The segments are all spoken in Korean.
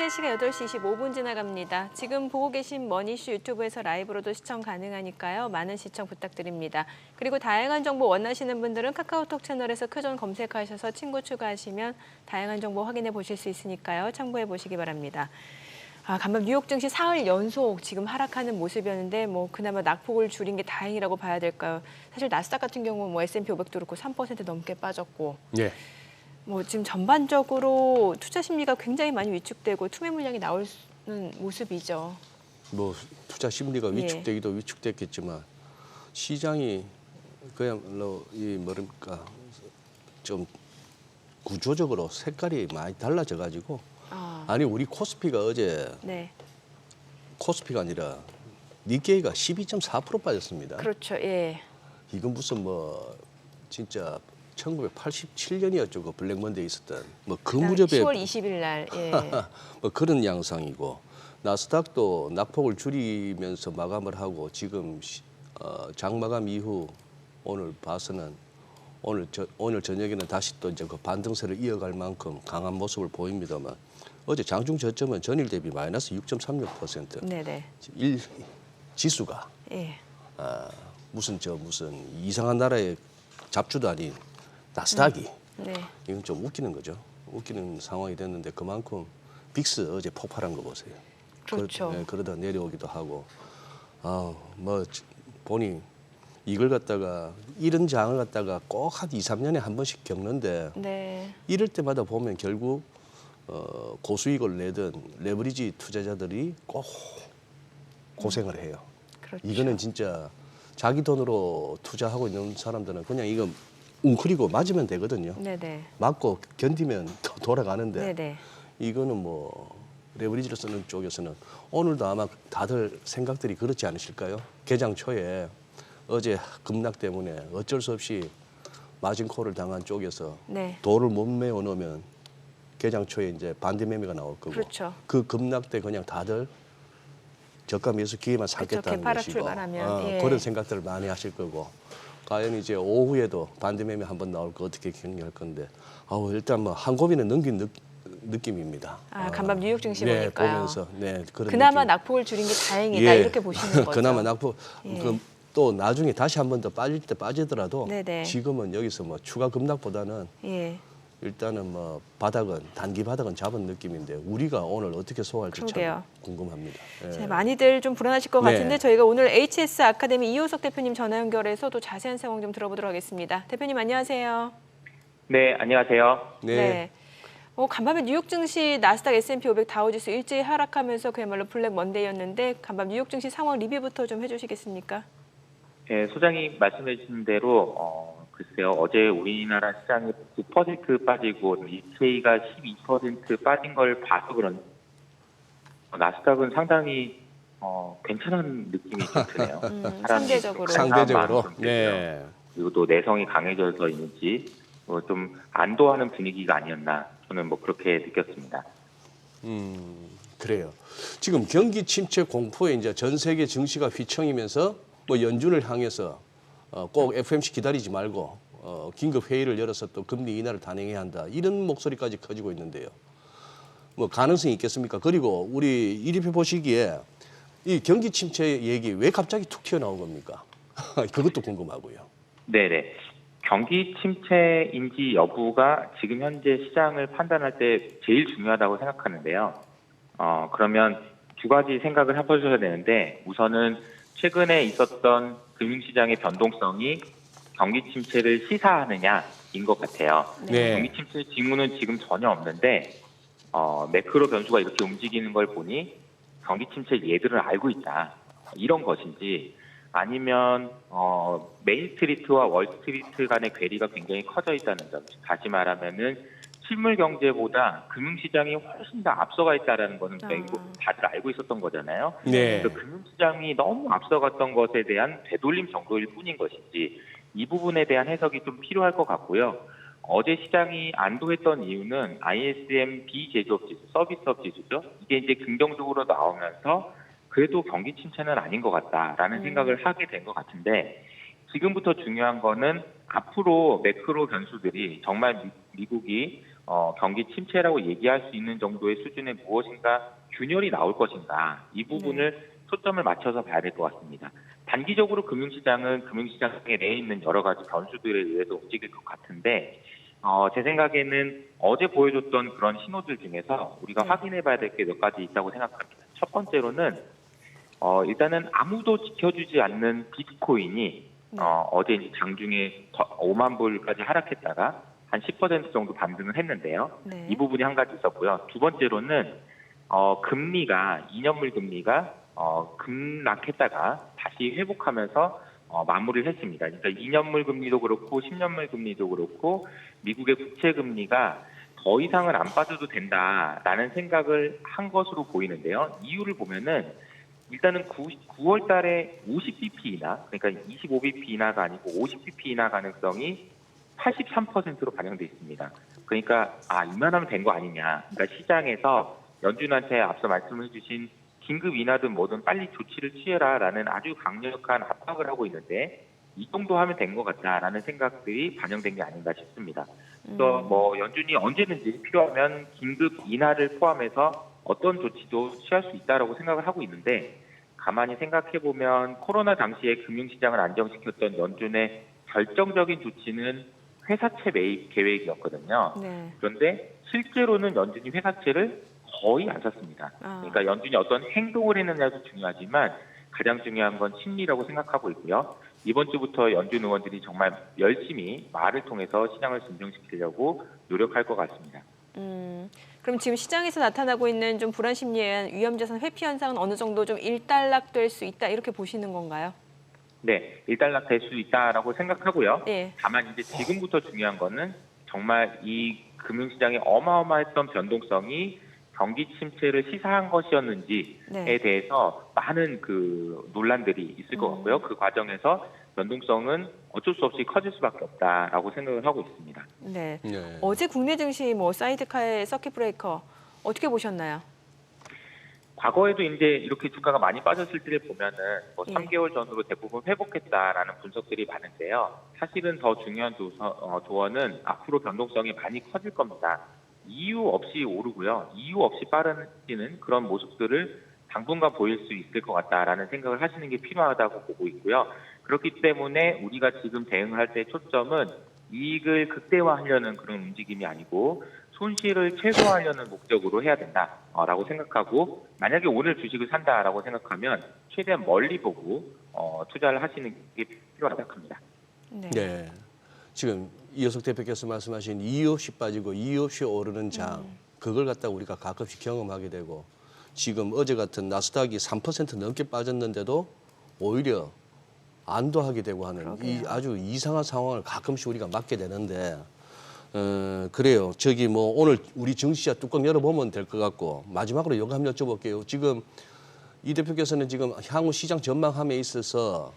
현재 시각 8시 25분 지나갑니다. 지금 보고 계신 머니슈 유튜브에서 라이브로도 시청 가능하니까요. 많은 시청 부탁드립니다. 그리고 다양한 정보 원하시는 분들은 카카오톡 채널에서 크존 검색하셔서 친구 추가하시면 다양한 정보 확인해 보실 수 있으니까요. 참고해 보시기 바랍니다. 간밤 뉴욕 증시 사흘 연속 지금 하락하는 모습이었는데 그나마 낙폭을 줄인 게 다행이라고 봐야 될까요? 사실 나스닥 같은 경우 S&P 500도 그렇고 3% 넘게 빠졌고. 예. 지금 전반적으로 투자 심리가 굉장히 많이 위축되고 투매 물량이 나오는 모습이죠. 투자 심리가 예. 위축되기도 위축됐겠지만 시장이 그야말로 좀 구조적으로 색깔이 많이 달라져 가지고 아니 우리 코스피가 어제 네. 코스피가 아니라 니케이가 12.4% 빠졌습니다. 그렇죠. 예. 이건 무슨 진짜 1987년이었죠. 그 블랙 먼데이 있었던 그 무렵에 10월 20일 날. 예. 그런 양상이고 나스닥도 낙폭을 줄이면서 마감을 하고 지금 장마감 이후 오늘 봐서는 오늘 저녁에는 다시 또 이제 그 반등세를 이어갈 만큼 강한 모습을 보입니다만 어제 장중 저점은 전일 대비 마이너스 6.36%. 네네. 지수가 예. 무슨 이상한 나라의 잡주도 아닌 나스닥이 네. 이건 좀 웃기는 거죠. 웃기는 상황이 됐는데 그만큼 빅스 어제 폭발한 거 보세요. 그렇죠. 그러다 내려오기도 하고 보니 이걸 갖다가 이런 장을 갖다가 꼭 한 2, 3년에 한 번씩 겪는데 네. 이럴 때마다 보면 결국 고수익을 내던 레버리지 투자자들이 꼭 고생을 해요. 그렇죠. 이거는 진짜 자기 돈으로 투자하고 있는 사람들은 그냥 이거 웅크리고 맞으면 되거든요. 네네. 맞고 견디면 돌아가는데 네네. 이거는 레버리지를 쓰는 쪽에서는 오늘도 아마 다들 생각들이 그렇지 않으실까요? 개장 초에 어제 급락 때문에 어쩔 수 없이 마진콜을 당한 쪽에서 네. 도를 못 메워 놓으면 개장 초에 이제 반대 매매가 나올 거고 그렇죠. 그 급락 때 그냥 다들 저가 매수 기회만 삼겠다는 개파라 것이고 출발하면, 예. 그런 생각들을 많이 하실 거고 과연 이제 오후에도 반대 매매 한번 나올 거 어떻게 격리할 건데 일단 한 고비는 넘긴 느낌입니다. 간밤 뉴욕 증시 네, 보니까요. 보면서 그런 그나마 느낌. 낙폭을 줄인 게 다행이다 예. 이렇게 보시는 거죠. 그나마 낙폭 예. 또 나중에 다시 한 번 더 빠질 때 빠지더라도 네네. 지금은 여기서 추가 급락보다는 예. 일단은 단기 바닥은 잡은 느낌인데 우리가 오늘 어떻게 소화할지 그러게요. 참 궁금합니다. 예. 자, 많이들 좀 불안하실 것 네. 같은데 저희가 오늘 HS 아카데미 이호석 대표님 전화 연결해서 또 자세한 상황 좀 들어보도록 하겠습니다. 대표님 안녕하세요. 네, 안녕하세요. 네. 간밤에 뉴욕 증시 나스닥 S&P 500 다우지수 일제히 하락하면서 그야말로 블랙 먼데이였는데 간밤 뉴욕 증시 상황 리뷰부터 좀 해주시겠습니까? 네, 소장님 말씀해 주신 대로 글쎄요. 어제 우리나라 시장이 9% 빠지고 니케이가 12% 빠진 걸 봐서 그런지 나스닥은 상당히 괜찮은 느낌이 좀 드네요. 상대적으로. 상대적으로. 네. 그리고 또 내성이 강해져서인지 좀 안도하는 분위기가 아니었나 저는 그렇게 느꼈습니다. 그래요. 지금 경기 침체 공포에 이제 전 세계 증시가 휘청이면서 연준을 향해서 꼭 FOMC 기다리지 말고 긴급 회의를 열어서 또 금리 인하를 단행해야 한다. 이런 목소리까지 커지고 있는데요. 가능성이 있겠습니까? 그리고 우리 이리표 보시기에 이 경기 침체 얘기 왜 갑자기 툭 튀어나온 겁니까? 그것도 궁금하고요. 네네. 경기 침체인지 여부가 지금 현재 시장을 판단할 때 제일 중요하다고 생각하는데요. 그러면 두 가지 생각을 해보셔야 되는데 우선은 최근에 있었던 금융시장의 변동성이 경기 침체를 시사하느냐인 것 같아요. 네. 경기 침체 징후는 지금 전혀 없는데 매크로 변수가 이렇게 움직이는 걸 보니 경기 침체 예들을 알고 있다. 이런 것인지 아니면 메인스트리트와 월스트리트 간의 괴리가 굉장히 커져 있다는 점. 다시 말하면은 실물 경제보다 금융시장이 훨씬 더 앞서가 있다라는 거는 다들 알고 있었던 거잖아요. 네. 그래서 금융시장이 너무 앞서갔던 것에 대한 되돌림 정도일 뿐인 것인지 이 부분에 대한 해석이 좀 필요할 것 같고요. 어제 시장이 안도했던 이유는 ISM 비제조업 지수, 서비스업 지수죠. 이게 이제 긍정적으로 나오면서 그래도 경기 침체는 아닌 것 같다라는 생각을 하게 된 것 같은데 지금부터 중요한 거는 앞으로 매크로 변수들이 정말 미국이 경기 침체라고 얘기할 수 있는 정도의 수준의 무엇인가 균열이 나올 것인가 이 부분을 초점을 맞춰서 봐야 될 것 같습니다. 단기적으로 금융시장은 금융시장 내에 있는 여러 가지 변수들에 의해서 움직일 것 같은데 제 생각에는 어제 보여줬던 그런 신호들 중에서 우리가 확인해 봐야 될 게 몇 가지 있다고 생각합니다. 첫 번째로는 일단은 아무도 지켜주지 않는 비트코인이 어제 이제 장중에 5만 불까지 하락했다가 한 10% 정도 반등을 했는데요. 네. 이 부분이 한 가지 있었고요. 두 번째로는 금리가 2년물 금리가 급락했다가 다시 회복하면서 마무리를 했습니다. 그러니까 2년물 금리도 그렇고 10년물 금리도 그렇고 미국의 국채 금리가 더 이상은 안 빠져도 된다라는 생각을 한 것으로 보이는데요. 이유를 보면은 일단은 9월 달에 50bp 인하, 그러니까 25bp 인하가 아니고 50bp 인하 가능성이 83%로 반영돼 있습니다. 그러니까 이만하면 된 거 아니냐. 그러니까 시장에서 연준한테 앞서 말씀해 주신 긴급 인하든 뭐든 빨리 조치를 취해라라는 아주 강력한 압박을 하고 있는데 이 정도 하면 된 것 같다라는 생각들이 반영된 게 아닌가 싶습니다. 그래서 뭐 연준이 언제든지 필요하면 긴급 인하를 포함해서 어떤 조치도 취할 수 있다라고 생각을 하고 있는데 가만히 생각해 보면 코로나 당시에 금융시장을 안정시켰던 연준의 결정적인 조치는 회사채 매입 계획이었거든요. 네. 그런데 실제로는 연준이 회사채를 거의 안 샀습니다. 그러니까 연준이 어떤 행동을 했느냐도 중요하지만 가장 중요한 건 심리라고 생각하고 있고요. 이번 주부터 연준 의원들이 정말 열심히 말을 통해서 시장을 진정시키려고 노력할 것 같습니다. 그럼 지금 시장에서 나타나고 있는 좀 불안 심리에 의한 위험자산 회피 현상은 어느 정도 좀 일단락될 수 있다 이렇게 보시는 건가요? 네, 일단락 될 수 있다라고 생각하고요. 예. 다만 이제 지금부터 중요한 거는 정말 이 금융시장의 어마어마했던 변동성이 경기 침체를 시사한 것이었는지에 네. 대해서 많은 그 논란들이 있을 것 같고요. 그 과정에서 변동성은 어쩔 수 없이 커질 수밖에 없다라고 생각을 하고 있습니다. 네. 네. 어제 국내 증시 뭐 사이드카의 서킷 브레이커 어떻게 보셨나요? 과거에도 이제 이렇게 주가가 많이 빠졌을 때를 보면은 뭐 예. 3개월 전으로 대부분 회복했다라는 분석들이 많은데요. 사실은 더 중요한 조언은 앞으로 변동성이 많이 커질 겁니다. 이유 없이 오르고요. 이유 없이 빠르지는 그런 모습들을 당분간 보일 수 있을 것 같다라는 생각을 하시는 게 필요하다고 보고 있고요. 그렇기 때문에 우리가 지금 대응할 때 초점은 이익을 극대화하려는 그런 움직임이 아니고 손실을 최소화하려는 목적으로 해야 된다라고 생각하고 만약에 오늘 주식을 산다라고 생각하면 최대한 멀리 보고 투자를 하시는 게 필요하다고 생각합니다. 네. 네. 지금 이효석 대표께서 말씀하신 이유 없이 빠지고 이유 없이 오르는 장 그걸 갖다 우리가 가끔씩 경험하게 되고 지금 어제 같은 나스닥이 3% 넘게 빠졌는데도 오히려 안도하게 되고 하는 이 그러게요. 아주 이상한 상황을 가끔씩 우리가 맞게 되는데 그래요. 저기 뭐 오늘 우리 증시자 뚜껑 열어보면 될 것 같고 마지막으로 이거 한번 여쭤볼게요. 지금 이 대표께서는 지금 향후 시장 전망함에 있어서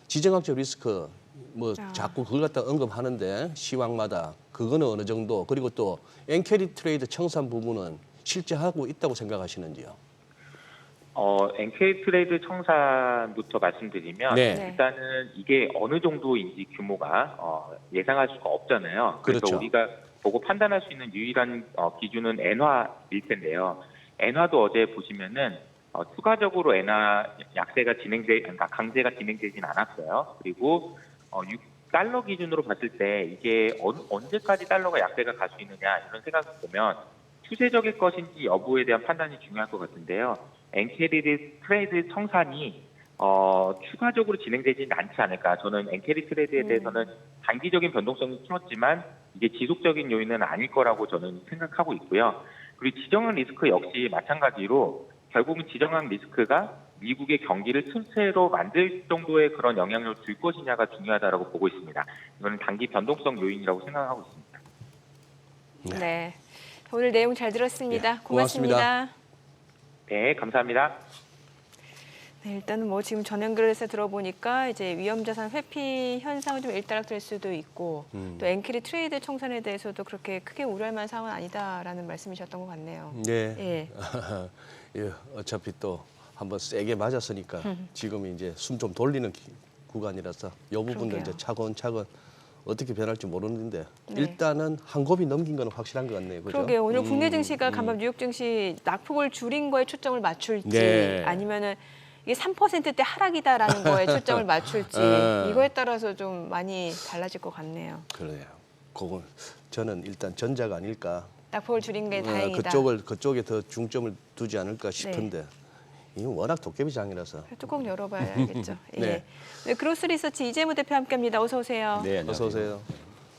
지정학적 리스크 뭐 자꾸 그걸 갖다 언급하는데 시황마다 그거는 어느 정도 그리고 또 엔캐리 트레이드 청산 부분은 실제 하고 있다고 생각하시는지요? NK 트레이드 청산부터 말씀드리면 네. 일단은 이게 어느 정도인지 규모가 예상할 수가 없잖아요. 그래서 그렇죠. 우리가 보고 판단할 수 있는 유일한 기준은 엔화일 텐데요. 엔화도 어제 보시면은 추가적으로 엔화 약세가 그러니까 강세가 진행되진 않았어요. 그리고 6달러 기준으로 봤을 때 이게 언제까지 달러가 약세가 갈 수 있느냐 이런 생각을 보면 추세적일 것인지 여부에 대한 판단이 중요할 것 같은데요. 엔캐리 트레이드 청산이 추가적으로 진행되지는 않지 않을까. 저는 엔캐리 트레이드에 대해서는 단기적인 변동성이 키웠지만 이게 지속적인 요인은 아닐 거라고 저는 생각하고 있고요. 그리고 지정학 리스크 역시 마찬가지로 결국은 지정학 리스크가 미국의 경기를 틈새로 만들 정도의 그런 영향력을 줄 것이냐가 중요하다고 보고 있습니다. 이거는 단기 변동성 요인이라고 생각하고 있습니다. 네. 오늘 내용 잘 들었습니다. 네, 고맙습니다. 고맙습니다. 네, 감사합니다. 네, 일단은 뭐 지금 전연결에서 들어보니까 이제 위험자산 회피 현상은 좀 일단락될 수도 있고 또 엔캐리 트레이드 청산에 대해서도 그렇게 크게 우려할 만한 상황은 아니다라는 말씀이셨던 것 같네요. 네. 예. 예, 어차피 또 한번 세게 맞았으니까 지금 이제 숨 좀 돌리는 구간이라서 이 부분도 그러게요. 이제 차근차근 어떻게 변할지 모르는데 네. 일단은 한 곱이 넘긴 건 확실한 것 같네요. 그죠? 그러게요. 오늘 국내 증시가 간밤 뉴욕 증시 낙폭을 줄인 거에 초점을 맞출지 네. 아니면은 이게 3%대 하락이다라는 거에 초점을 맞출지 이거에 따라서 좀 많이 달라질 것 같네요. 그래요. 그건 저는 일단 전자가 아닐까. 낙폭을 줄인 게 다행이다. 그쪽에 더 중점을 두지 않을까 싶은데 이건 워낙 도깨비 장이라서. 뚜껑 열어봐야겠죠. 네. 예. 네, 그로스 리서치 이재무 대표 함께합니다. 어서 오세요. 네, 어서 안녕하세요. 오세요.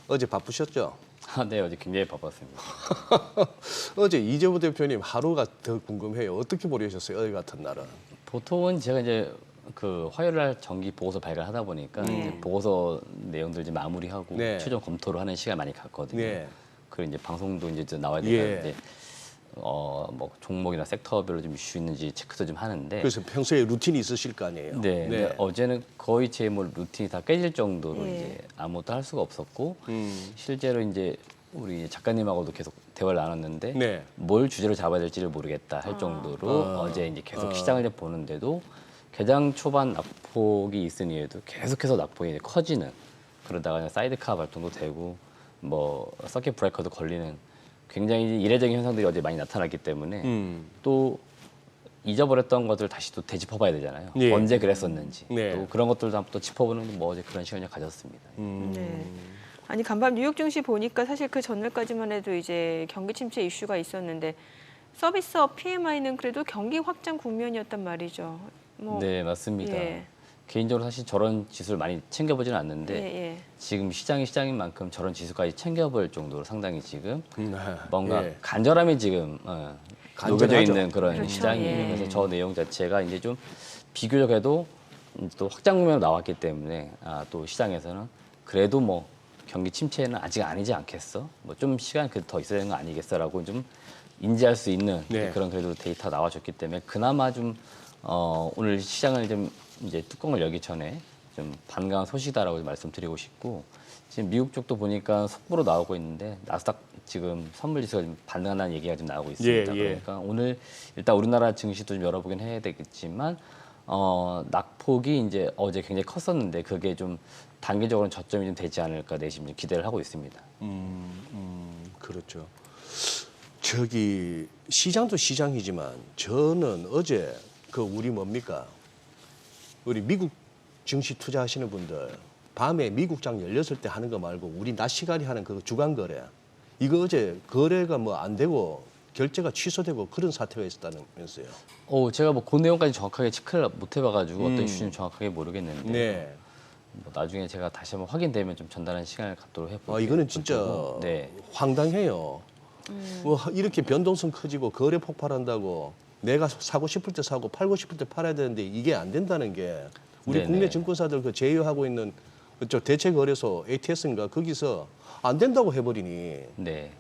어제 바쁘셨죠? 네, 어제 굉장히 바빴습니다. 어제 이재무 대표님 하루가 더 궁금해요. 어떻게 보내셨어요? 어제 같은 날은. 보통은 제가 이제 그 화요일 날 정기 보고서 발간하다 보니까 이제 보고서 내용들 이제 마무리하고 네. 최종 검토를 하는 시간 많이 갔거든요. 네. 그리고 이제 방송도 이제 좀 나와야 예. 되는데 뭐 종목이나 섹터별로 좀 이슈 있는지 체크도 좀 하는데. 그래서 평소에 루틴이 있으실 거 아니에요. 네, 근데 어제는 거의 제 뭐 루틴이 다 깨질 정도로 예. 이제 아무것도 할 수가 없었고 음. 실제로 이제 우리 작가님하고도 계속 대화를 나눴는데 네. 뭘 주제로 잡아야 될지를 모르겠다 할 정도로 어제 이제 계속 시장을 보는데도 개장 초반 낙폭이 있으니에도 계속해서 낙폭이 이제 커지는 그러다가 그냥 사이드카 발동도 되고 뭐 서킷 브레이커도 걸리는 굉장히 이례적인 현상들이 어제 많이 나타났기 때문에 또 잊어버렸던 것들 다시 또 되짚어봐야 되잖아요. 예. 언제 그랬었는지 네. 또 그런 것들도 한번 또 짚어보는 뭐 어제 그런 시간을 가졌습니다. 네. 아니 간밤 뉴욕 증시 보니까 사실 그 전날까지만 해도 이제 경기 침체 이슈가 있었는데 서비스업 PMI는 그래도 경기 확장 국면이었단 말이죠. 뭐, 네, 맞습니다. 예. 개인적으로 사실 저런 지수를 많이 챙겨보지는 않는데 예. 지금 시장이 시장인 만큼 저런 지수까지 챙겨볼 정도로 상당히 지금 뭔가 예. 간절함이 지금 녹여져 간절하죠. 있는 그런 그렇죠. 시장이에요. 예. 그래서 저 내용 자체가 이제 좀 비교적해도 또 확장 국면으로 나왔기 때문에 또 시장에서는 그래도 뭐 경기 침체는 아직 아니지 않겠어? 뭐 좀 시간 더 있어야 되는 거 아니겠어라고 좀 인지할 수 있는 네. 그런 그래도 데이터가 나와줬기 때문에 그나마 좀 오늘 시장을 좀 이제 뚜껑을 열기 전에 좀 반가운 소식이다라고 좀 말씀드리고 싶고 지금 미국 쪽도 보니까 속보로 나오고 있는데 나스닥 지금 선물 지수가 좀 반등한다는 얘기가 좀 나오고 있습니다. 예, 예. 그러니까 오늘 일단 우리나라 증시도 좀 열어보긴 해야 되겠지만 낙폭이 이제 어제 굉장히 컸었는데 그게 좀 단기적으로는 저점이 좀 되지 않을까 내심 좀 기대를 하고 있습니다. 그렇죠. 저기 시장도 시장이지만 저는 어제 그 우리 뭡니까? 우리 미국 증시 투자하시는 분들 밤에 미국장 열렸을 때 하는 거 말고 우리 낮 시간에 하는 그 주간 거래 이거 어제 거래가 뭐 안 되고 결제가 취소되고 그런 사태가 있었다면서요. 제가 뭐 그 내용까지 정확하게 체크를 못 해봐가지고 어떤 이슈는 정확하게 모르겠는데 네. 뭐 나중에 제가 다시 한번 확인되면 좀 전달하는 시간을 갖도록 해볼게요. 이거는 진짜 네. 황당해요. 뭐 이렇게 변동성 커지고 거래 폭발한다고 내가 사고 싶을 때 사고 팔고 싶을 때 팔아야 되는데 이게 안 된다는 게 우리 네네. 국내 증권사들 그 제휴하고 있는 그쪽 대체거래소 ATS인가 거기서 안 된다고 해버리니 네.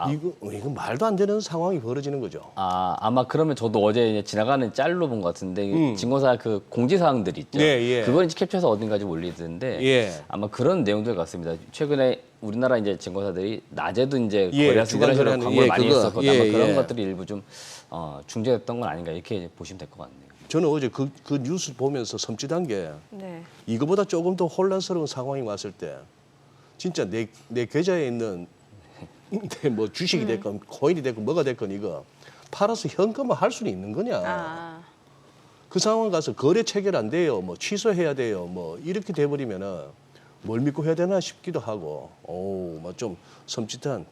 이거 말도 안 되는 상황이 벌어지는 거죠. 아마 그러면 저도 어제 이제 지나가는 짤로 본 것 같은데 증권사 그 공지사항들 있죠. 네, 예. 그걸 이제 캡처해서 어딘가지 올리던데 예. 아마 그런 내용들 같습니다. 최근에 우리나라 이제 증권사들이 낮에도 이제 예, 거래할 수 있는 식으로 주간 광고를 예, 많이 그거, 했었거든요. 예, 아마 그런 예. 것들이 일부 좀 중재됐던 건 아닌가 이렇게 보시면 될 것 같네요. 저는 어제 그 뉴스 보면서 섬찟한 게 네. 이거보다 조금 더 혼란스러운 상황이 왔을 때 진짜 내 계좌에 있는 뭐 주식이 됐건 코인이 됐건 뭐가 됐건 이거 팔아서 현금화 할 수는 있는 거냐. 그 상황 가서 거래 체결 안 돼요. 뭐 취소해야 돼요. 뭐 이렇게 돼버리면은 뭘 믿고 해야 되나 싶기도 하고 뭐 좀 섬찟한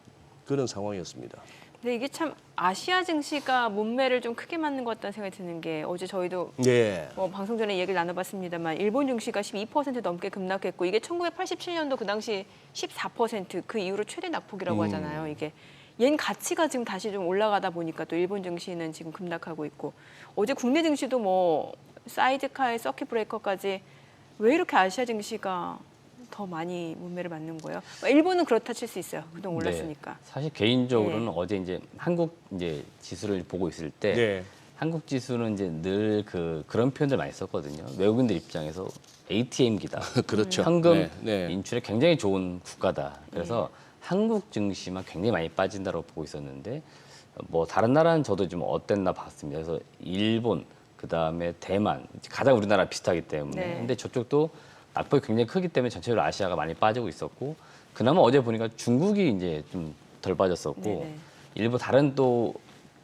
그런 상황이었습니다. 근데 이게 참 아시아 증시가 몸매를 좀 크게 맞는 것 같다는 생각이 드는 게 어제 저희도 예. 뭐 방송 전에 얘기를 나눠봤습니다만 일본 증시가 12% 넘게 급락했고 이게 1987년도 그 당시 14%그 이후로 최대 낙폭이라고 하잖아요. 이게 옌 가치가 지금 다시 좀 올라가다 보니까 또 일본 증시는 지금 급락하고 있고 어제 국내 증시도 뭐 사이드카에 서킷 브레이커까지 왜 이렇게 아시아 증시가 더 많이 몸매를 맞는 거예요? 일본은 그렇다 칠 수 있어요. 그동안 올랐으니까. 네. 사실 개인적으로는 네. 어제 이제 한국 이제 지수를 보고 있을 때 네. 한국 지수는 이제 늘 그런 표현들 많이 썼거든요. 외국인들 입장에서 ATM기다. 그렇죠. 현금 네. 인출에 굉장히 좋은 국가다. 그래서 한국 증시만 굉장히 많이 빠진다고 보고 있었는데 뭐 다른 나라는 저도 좀 어땠나 봤습니다. 그래서 일본, 그다음에 대만 가장 우리나라 비슷하기 때문에 네. 근데 저쪽도 낙폭이 굉장히 크기 때문에 전체적으로 아시아가 많이 빠지고 있었고 그나마 어제 보니까 중국이 이제 좀 덜 빠졌었고 네네. 일부 다른 또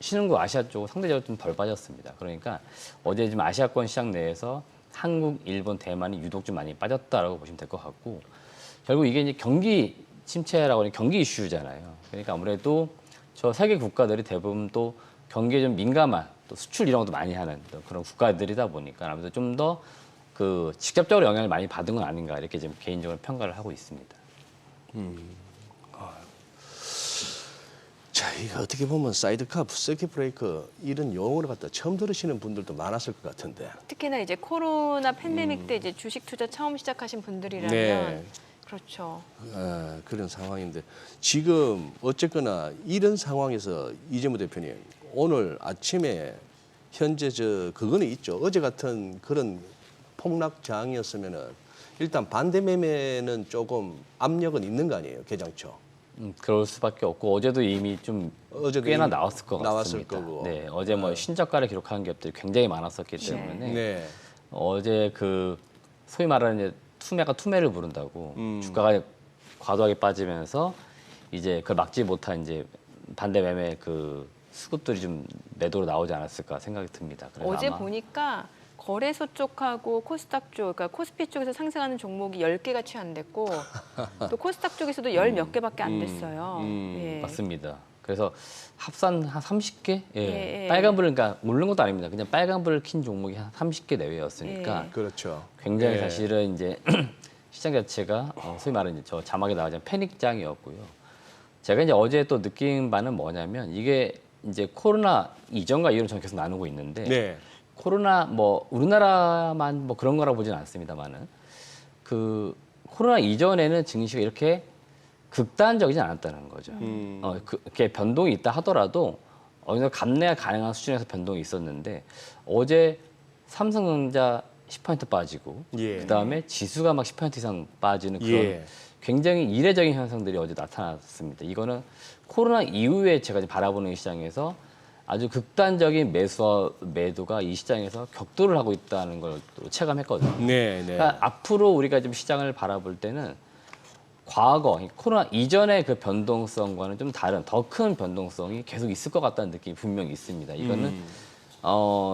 신흥국 아시아 쪽은 상대적으로 좀 덜 빠졌습니다. 그러니까 어제 지금 아시아권 시장 내에서 한국, 일본, 대만이 유독 좀 많이 빠졌다라고 보시면 될 것 같고 결국 이게 이제 경기 침체라고 하는 경기 이슈잖아요. 그러니까 아무래도 저 세계 국가들이 대부분 또 경기에 좀 민감한 또 수출 이런 것도 많이 하는 또 그런 국가들이다 보니까 아무래도 좀 더 그 직접적으로 영향을 많이 받은 건 아닌가 이렇게 좀 개인적으로 평가를 하고 있습니다. 자, 이거 어떻게 보면 사이드카, 서킷 브레이커 이런 용어를 갖다 처음 들으시는 분들도 많았을 것 같은데. 특히나 이제 코로나 팬데믹 때 이제 주식 투자 처음 시작하신 분들이라면 네. 그렇죠. 그런 상황인데 지금 어쨌거나 이런 상황에서 이재무 대표님 오늘 아침에 현재 그거는 있죠. 어제 같은 그런 폭락장이었으면은 일단 반대 매매는 조금 압력은 있는 거 아니에요, 개장초. 그럴 수밖에 없고 어제도 이미 좀 어제도 꽤나 이미 나왔을 것 나왔을 같습니다. 거고. 네, 어제 뭐 신저가를 기록한 기업들이 굉장히 많았었기 때문에 네. 어제 그 소위 말하는 이제 투매를 부른다고 주가가 과도하게 빠지면서 이제 그걸 막지 못한 이제 반대 매매 그 수급들이 좀 매도로 나오지 않았을까 생각이 듭니다. 그래서 어제 아마 보니까 거래소 쪽하고 코스닥 쪽, 그러니까 코스피 쪽에서 상승하는 종목이 10개가 채 안 됐고 또 코스닥 쪽에서도 10몇 개밖에 안 됐어요. 예. 맞습니다. 그래서 합산 한 30개? 예. 예. 빨간불을 그러니까 오른 것도 아닙니다. 그냥 빨간불을 킨 종목이 한 30개 내외였으니까 예. 그렇죠. 굉장히 예. 사실은 이제 시장 자체가 소위 말하는 이제 저 자막에 나오자면 패닉장이었고요. 제가 이제 어제 또 느낀 바는 뭐냐면 이게 이제 코로나 이전과 이후로 저는 계속 나누고 있는데 네. 코로나 뭐 우리나라만 뭐 그런 거라 보지는 않습니다만은 그 코로나 이전에는 증시가 이렇게 극단적이지 않았다는 거죠. 그게 변동이 있다 하더라도 어느 정도 감내가 가능한 수준에서 변동이 있었는데 어제 삼성전자 10% 빠지고 예. 그다음에 지수가 막 10% 이상 빠지는 그런 예. 굉장히 이례적인 현상들이 어제 나타났습니다. 이거는 코로나 이후에 제가 지금 바라보는 시장에서 아주 극단적인 매수와 매도가 이 시장에서 격돌을 하고 있다는 걸 또 체감했거든요. 네, 네. 그러니까 앞으로 우리가 좀 시장을 바라볼 때는 과거 코로나 이전의 그 변동성과는 좀 다른 더 큰 변동성이 계속 있을 것 같다는 느낌이 분명히 있습니다. 이거는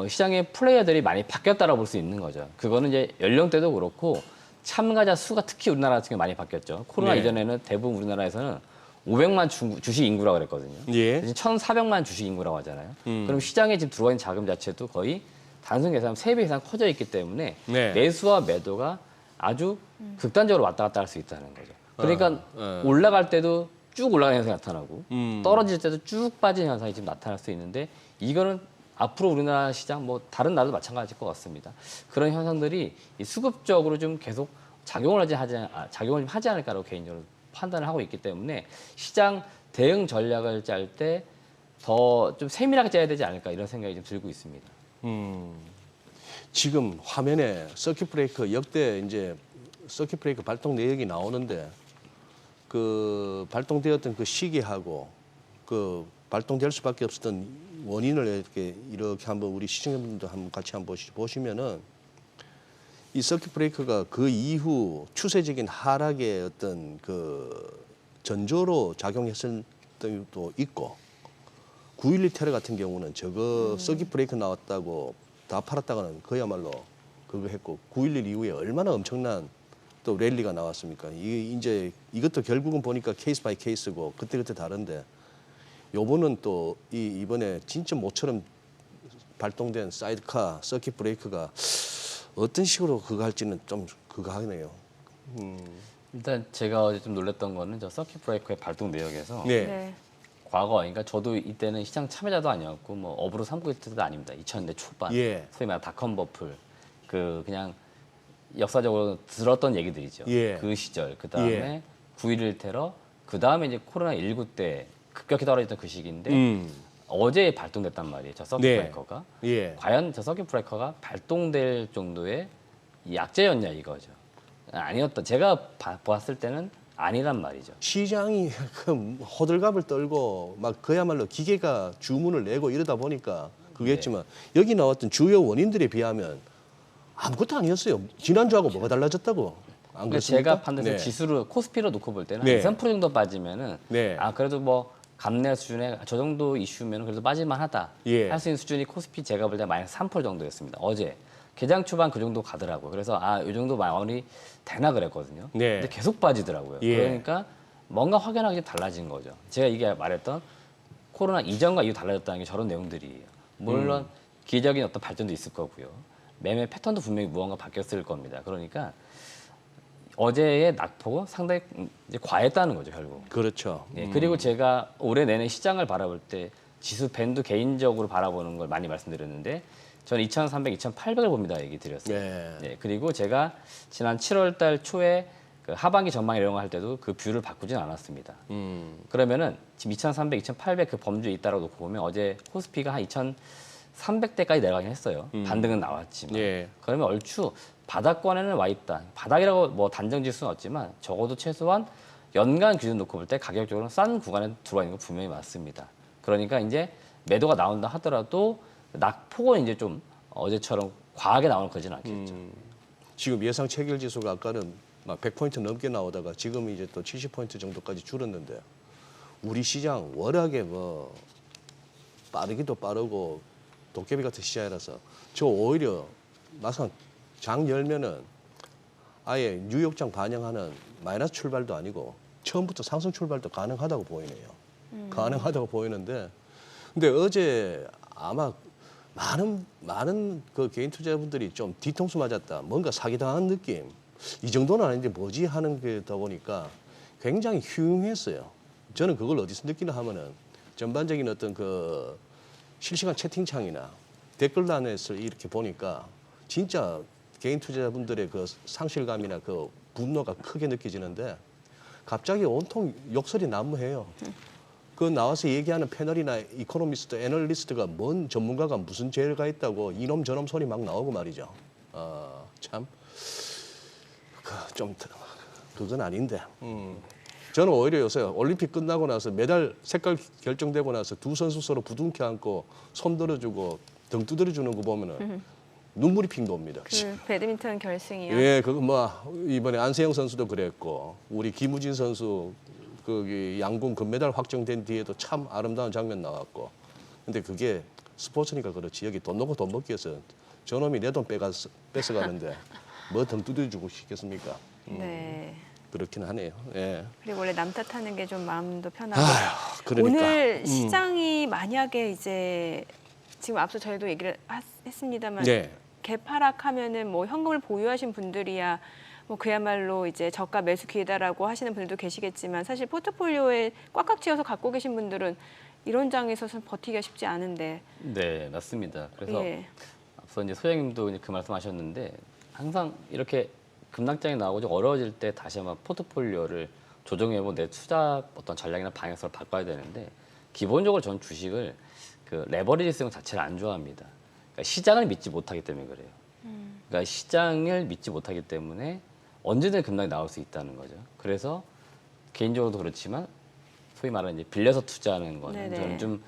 시장의 플레이어들이 많이 바뀌었다라고 볼 수 있는 거죠. 그거는 이제 연령대도 그렇고 참가자 수가 특히 우리나라 같은 경우 많이 바뀌었죠. 코로나 네. 이전에는 대부분 우리나라에서는 500만 주식 인구라고 그랬거든요. 예. 지금 1,400만 주식 인구라고 하잖아요. 그럼 시장에 지금 들어와 있는 자금 자체도 거의 단순 계산하면 3배 이상 커져 있기 때문에 네. 매수와 매도가 아주 극단적으로 왔다 갔다 할 수 있다는 거죠. 그러니까 올라갈 때도 쭉 올라가는 현상이 나타나고 떨어질 때도 쭉 빠지는 현상이 지금 나타날 수 있는데 이거는 앞으로 우리나라 시장 뭐 다른 나라도 마찬가지일 것 같습니다. 그런 현상들이 이 수급적으로 좀 계속 작용을 하지 않을까라고 개인적으로 판단을 하고 있기 때문에 시장 대응 전략을 짤 때 더 좀 세밀하게 짜야 되지 않을까 이런 생각이 좀 들고 있습니다. 지금 화면에 서킷 브레이커 역대 이제 서킷 브레이커 발동 내역이 나오는데 그 발동되었던 그 시기하고 그 발동될 수밖에 없었던 원인을 이렇게 한번 우리 시청자분들도 한번 같이 한번 보시면은 이 서킷 브레이커가 그 이후 추세적인 하락의 어떤 그 전조로 작용했을 때도 있고 9.12 테러 같은 경우는 저거 서킷 브레이커 나왔다고 다 팔았다가는 그야말로 그거 했고 9.11 이후에 얼마나 엄청난 또 랠리가 나왔습니까? 이제 이것도 결국은 보니까 케이스 바이 케이스고 그때그때 다른데 요번은 또 이번에 진짜 모처럼 발동된 사이드카 서킷 브레이커가 어떤 식으로 그거 할지는 좀 그거 하네요. 일단 제가 어제 좀 놀랐던 거는 저 서킷 브레이커의 발동 내역에서 네. 네. 과거 그러니까 저도 이때는 시장 참여자도 아니었고 뭐 업으로 삼고 있을 때도 아닙니다. 2000년대 초반 예. 소위 말하는 닷컴 버플 그 그냥 역사적으로 들었던 얘기들이죠. 예. 그 시절 그다음에 예. 9.11 테러 그다음에 이제 코로나 19 때 급격히 떨어졌던 그 시기인데 어제 발동됐단 말이에요. 저 서킷 네. 브레이커가 예. 과연 저 서킷 브레이커가 발동될 정도의 이 약재였냐 이거죠. 아니었다. 제가 봤을 때는 아니란 말이죠. 시장이 그 호들갑을 떨고 막 그야말로 기계가 주문을 내고 이러다 보니까 그겠지만 여기 나왔던 주요 원인들에 비하면 아무것도 아니었어요. 지난주하고 뭐가 달라졌다고? 안 그러니까 그렇습니까? 제가 판단해서 네. 지수로 코스피로 놓고 볼 때는 네. 2, 3% 정도 빠지면은 네. 그래도 뭐 감내 수준에 저 정도 이슈면 그래도 빠질만하다 예. 할 수 있는 수준이 코스피 제가 볼 때 마이너스 3% 정도였습니다. 어제 개장 초반 그 정도 가더라고요. 그래서 이 정도 마무리 되나 그랬거든요. 네. 근데 계속 빠지더라고요. 예. 그러니까 뭔가 확연하게 좀 달라진 거죠. 제가 이게 말했던 코로나 이전과 이후 달라졌다는 게 저런 내용들이에요. 물론 기적인 어떤 발전도 있을 거고요. 매매 패턴도 분명히 무언가 바뀌었을 겁니다. 그러니까 어제의 낙폭은 상당히 이제 과했다는 거죠, 결국. 그렇죠. 예, 그리고 제가 올해 내내 시장을 바라볼 때 지수 밴드 개인적으로 바라보는 걸 많이 말씀드렸는데 저는 2,300, 2,800을 봅니다 얘기 드렸어요. 네. 예, 그리고 제가 지난 7월 달 초에 그 하반기 전망 이런 거 할 때도 그 뷰를 바꾸진 않았습니다. 그러면은 지금 2,300, 2,800 그 범주에 있다라고 놓고 보면 어제 코스피가 한 2,300대까지 내려가긴 했어요. 반등은 나왔지만. 예. 그러면 얼추 바닥권에는 와 있다. 바닥이라고 뭐 단정 지을 수는 없지만 적어도 최소한 연간 기준 놓고 볼 때 가격적으로 싼 구간에 들어와 있는 거 분명히 맞습니다. 그러니까 이제 매도가 나온다 하더라도 낙폭은 이제 좀 어제처럼 과하게 나오는 거지는 않겠죠. 지금 예상 체결 지수가 아까는 막 100포인트 넘게 나오다가 지금 이제 또 70포인트 정도까지 줄었는데 우리 시장 워낙에 뭐 빠르기도 빠르고 도깨비 같은 시장이라서 저 오히려 막상 장 열면은 아예 뉴욕장 반영하는 마이너스 출발도 아니고 처음부터 상승 출발도 가능하다고 보이네요. 가능하다고 보이는데 근데 어제 아마 많은 그 개인 투자자분들이 좀 뒤통수 맞았다. 뭔가 사기당한 느낌. 이 정도는 아닌데 뭐지 하는 게다 보니까 굉장히 흉했어요. 저는 그걸 어디서 느끼나 하면은 전반적인 어떤 그 실시간 채팅창이나 댓글란에서 이렇게 보니까 진짜 개인 투자자분들의 그 상실감이나 그 분노가 크게 느껴지는데 갑자기 온통 욕설이 난무해요. 그 나와서 얘기하는 패널이나 이코노미스트, 애널리스트가 뭔 전문가가 무슨 죄가 있다고 이놈 저놈 소리 막 나오고 말이죠. 참. 좀 그건 아닌데. 저는 오히려 요새 올림픽 끝나고 나서 메달 색깔 결정되고 나서 두 선수 서로 부둥켜 안고 손 들어주고 등 두드려주는 거 보면은 눈물이 핑 돕니다. 그 배드민턴 결승이요. 예, 그거 뭐 이번에 안세영 선수도 그랬고 우리 김우진 선수 그 양궁 금메달 확정된 뒤에도 참 아름다운 장면 나왔고. 근데 그게 스포츠니까 그렇지 여기 돈 넣고 돈 먹기 위해서 저놈이 내 돈 뺏어가는데 뭐 등 두드려주고 싶겠습니까? 네. 그렇긴 하네요. 예. 그리고 원래 남 탓하는 게 좀 마음도 편하고. 아휴, 그러니까. 오늘 시장이 만약에 이제 지금 앞서 저희도 얘기를 했습니다만 네. 개파락하면은 뭐 현금을 보유하신 분들이야 뭐 그야말로 이제 저가 매수 기회다라고 하시는 분들도 계시겠지만 사실 포트폴리오에 꽉꽉 채워서 갖고 계신 분들은 이런 장에서는 버티기가 쉽지 않은데. 네, 맞습니다. 그래서 예. 앞서 이제 소장님도 그 말씀하셨는데 항상 이렇게 급락장이 나오고 좀 어려워질 때 다시 한번 포트폴리오를 조정해보고 내 투자 어떤 전략이나 방향성을 바꿔야 되는데 기본적으로 전 주식을 그 레버리지 쓰는 것 자체를 안 좋아합니다. 그러니까 시장을 믿지 못하기 때문에 그래요. 그러니까 시장을 믿지 못하기 때문에 언제든 급락이 나올 수 있다는 거죠. 그래서 개인적으로도 그렇지만 소위 말하는 이제 빌려서 투자하는 거는 네네. 저는 좀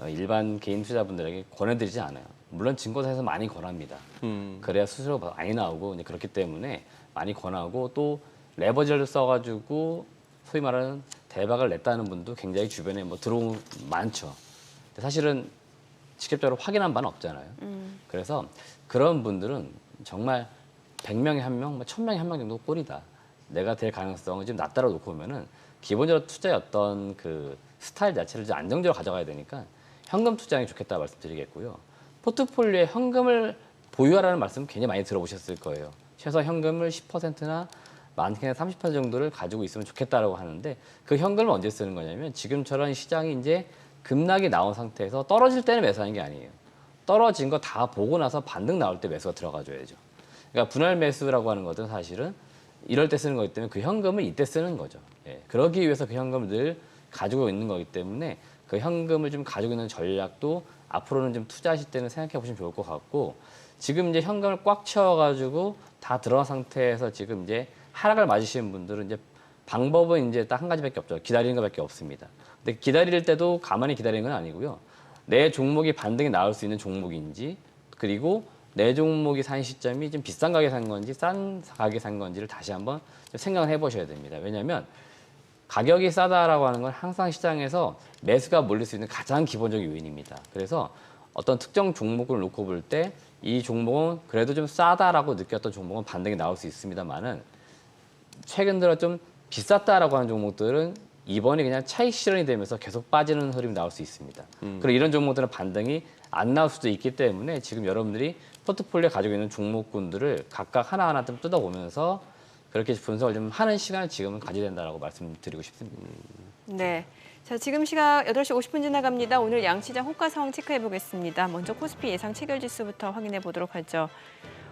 일반 개인 투자분들에게 권해드리지 않아요. 물론 증권사에서 많이 권합니다. 그래야 수수료가 많이 나오고 이제 그렇기 때문에 많이 권하고 또 레버리지를 써가지고 소위 말하는 대박을 냈다는 분도 굉장히 주변에 뭐 들어오면 많죠. 근데 사실은 직접적으로 확인한 바는 없잖아요. 그래서 그런 분들은 정말 100명에 1명, 1000명에 1명 정도 꼴이다. 내가 될 가능성은 지금 낮다고 놓고 보면은 기본적으로 투자의 어떤 그 스타일 자체를 좀 안정적으로 가져가야 되니까 현금 투자하는 게 좋겠다 말씀드리겠고요. 포트폴리오에 현금을 보유하라는 말씀 굉장히 많이 들어보셨을 거예요. 최소 현금을 10%나 많게는 30% 정도를 가지고 있으면 좋겠다라고 하는데 그 현금을 언제 쓰는 거냐면 지금처럼 시장이 이제 급락이 나온 상태에서 떨어질 때는 매수하는 게 아니에요. 떨어진 거 다 보고 나서 반등 나올 때 매수가 들어가줘야죠. 그러니까 분할 매수라고 하는 것은 사실은 이럴 때 쓰는 거기 때문에 그 현금을 이때 쓰는 거죠. 예. 그러기 위해서 그 현금을 늘 가지고 있는 거기 때문에 그 현금을 좀 가지고 있는 전략도 앞으로는 좀 투자하실 때는 생각해 보시면 좋을 것 같고 지금 이제 현금을 꽉 채워가지고 다 들어간 상태에서 지금 이제 하락을 맞으시는 분들은 이제 방법은 이제 딱 한 가지밖에 없죠. 기다리는 것밖에 없습니다. 근데 기다릴 때도 가만히 기다리는 건 아니고요. 내 종목이 반등이 나올 수 있는 종목인지 그리고 내 종목이 산 시점이 좀 비싼 가게 산 건지 싼 가게 산 건지를 다시 한번 좀 생각을 해보셔야 됩니다. 왜냐하면 가격이 싸다라고 하는 건 항상 시장에서 매수가 몰릴 수 있는 가장 기본적인 요인입니다. 그래서 어떤 특정 종목을 놓고 볼 때 이 종목은 그래도 좀 싸다라고 느꼈던 종목은 반등이 나올 수 있습니다만은 최근 들어 좀 비쌌다라고 하는 종목들은 이번이 그냥 차익 실현이 되면서 계속 빠지는 흐름이 나올 수 있습니다. 그리고 이런 종목들은 반등이 안 나올 수도 있기 때문에 지금 여러분들이 포트폴리오에 가지고 있는 종목군들을 각각 하나하나 좀 뜯어보면서 그렇게 분석을 좀 하는 시간을 지금은 가져야 된다고 말씀드리고 싶습니다. 네. 자, 지금 시각 8시 50분 지나갑니다. 오늘 양시장 호가 상황 체크해 보겠습니다. 먼저 코스피 예상 체결 지수부터 확인해 보도록 하죠.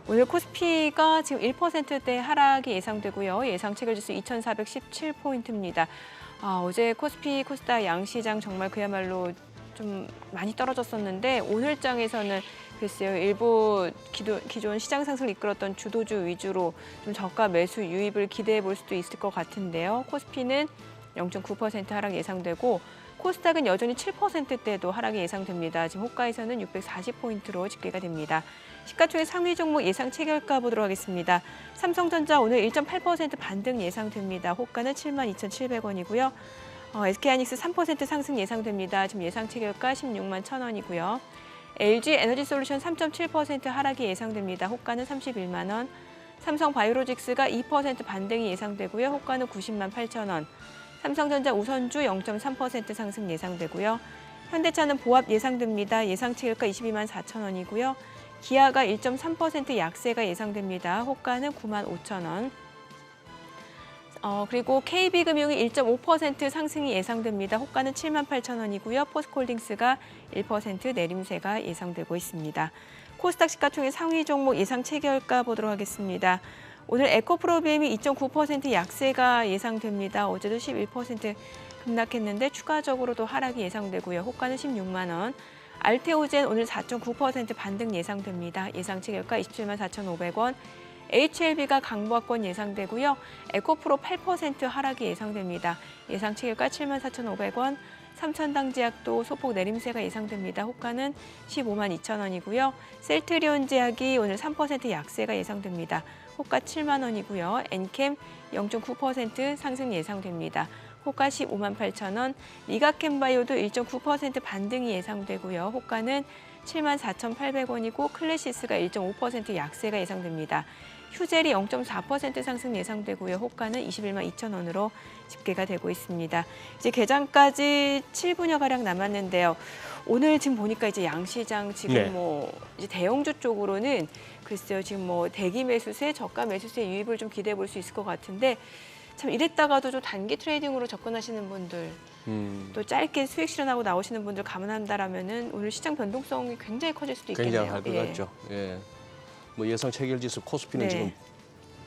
오늘 코스피가 지금 1%대 하락이 예상되고요. 예상 체결 지수 2,417포인트입니다. 어제 코스피, 코스닥 양시장 정말 그야말로 좀 많이 떨어졌었는데 오늘장에서는 글쎄요, 일부 기존 시장 상승을 이끌었던 주도주 위주로 좀 저가 매수 유입을 기대해 볼 수도 있을 것 같은데요. 코스피는 0.9% 하락 예상되고 코스닥은 여전히 7%대도 하락이 예상됩니다. 지금 호가에서는 640포인트로 집계가 됩니다. 시가총액 상위 종목 예상 체결가 보도록 하겠습니다. 삼성전자 오늘 1.8% 반등 예상됩니다. 호가는 72,700원이고요. SK하이닉스 3% 상승 예상됩니다. 지금 예상 체결가 16만 1,000원이고요. LG 에너지솔루션 3.7% 하락이 예상됩니다. 호가는 31만 원. 삼성바이오로직스가 2% 반등이 예상되고요. 호가는 90만 8,000원. 삼성전자 우선주 0.3% 상승 예상되고요. 현대차는 보합 예상됩니다. 예상 체결가 22만 4,000원이고요. 기아가 1.3% 약세가 예상됩니다. 호가는 9만 5,000원. 그리고 KB금융이 1.5% 상승이 예상됩니다. 호가는 7만 8,000원이고요. 포스코홀딩스가 1% 내림세가 예상되고 있습니다. 코스닥 시가총액 상위 종목 예상 체결가 보도록 하겠습니다. 오늘 에코프로비엠이 2.9% 약세가 예상됩니다. 어제도 11% 급락했는데 추가적으로도 하락이 예상되고요. 호가는 16만 원. 알테오젠 오늘 4.9% 반등 예상됩니다. 예상 체결가 27만 4,500원. HLB가 강보합권 예상되고요. 에코프로 8% 하락이 예상됩니다. 예상 체결가 7만 4,500원. 삼천당제약도 소폭 내림세가 예상됩니다. 호가는 15만 2천 원이고요. 셀트리온 제약이 오늘 3% 약세가 예상됩니다. 호가 7만 원이고요. 엔캠 0.9% 상승 예상됩니다. 호가 15만 8천 원. 리가캠바이오도 1.9% 반등이 예상되고요. 호가는 7만 4,800원이고 클래시스가 1.5% 약세가 예상됩니다. 휴젤이 0.4% 상승 예상되고요. 호가는 21만 2천 원으로 집계가 되고 있습니다. 이제 개장까지 7분여가량 남았는데요. 오늘 지금 보니까 이제 양시장 지금 네. 이제 대형주 쪽으로는 글쎄요, 지금 대기 매수세, 저가 매수세 유입을 좀 기대해 볼 수 있을 것 같은데 참 이랬다가도 좀 단기 트레이딩으로 접근하시는 분들 또 짧게 수익 실현하고 나오시는 분들 감안한다라면은 오늘 시장 변동성이 굉장히 커질 수도 있겠네요. 굉장할 것 같죠. 예. 예상 체결지수 코스피는 네.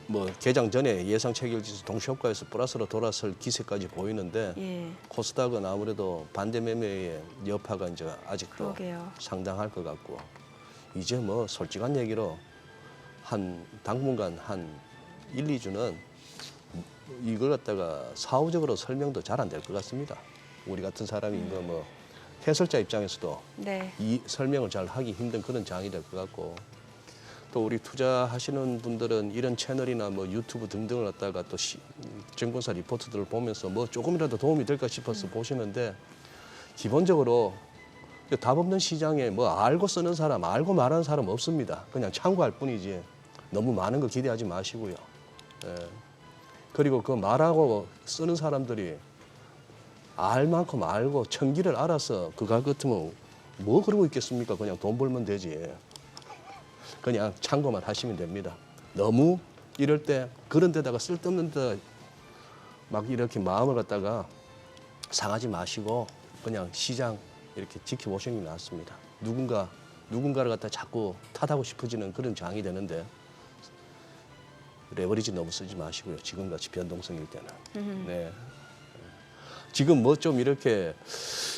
지금 개장 전에 예상 체결지수 동시효과에서 플러스로 돌아설 기세까지 보이는데 예. 코스닥은 아무래도 반대 매매의 여파가 이제 아직도 그러게요. 상당할 것 같고 이제 솔직한 얘기로 당분간 한 1, 2주는 이걸 갖다가 사후적으로 설명도 잘 안 될 것 같습니다. 우리 같은 사람이 해설자 입장에서도 네. 이 설명을 잘 하기 힘든 그런 장이 될 것 같고 또 우리 투자하시는 분들은 이런 채널이나 유튜브 등등을 갖다가 또 증권사 리포트들을 보면서 조금이라도 도움이 될까 싶어서 보시는데 기본적으로 답 없는 시장에 알고 쓰는 사람, 알고 말하는 사람 없습니다. 그냥 참고할 뿐이지 너무 많은 거 기대하지 마시고요. 예. 그리고 그 말하고 쓰는 사람들이 알 만큼 알고 천기를 알아서 그거 같으면 뭐 그러고 있겠습니까? 그냥 돈 벌면 되지. 그냥 참고만 하시면 됩니다. 너무 이럴 때 그런 데다가 쓸데없는 데 막 이렇게 마음을 갖다가 상하지 마시고 그냥 시장 이렇게 지켜보시는 게 낫습니다. 누군가를 갖다 자꾸 탓하고 싶어지는 그런 장이 되는데 레버리지 너무 쓰지 마시고요. 지금같이 변동성일 때는. 네. 지금 좀 이렇게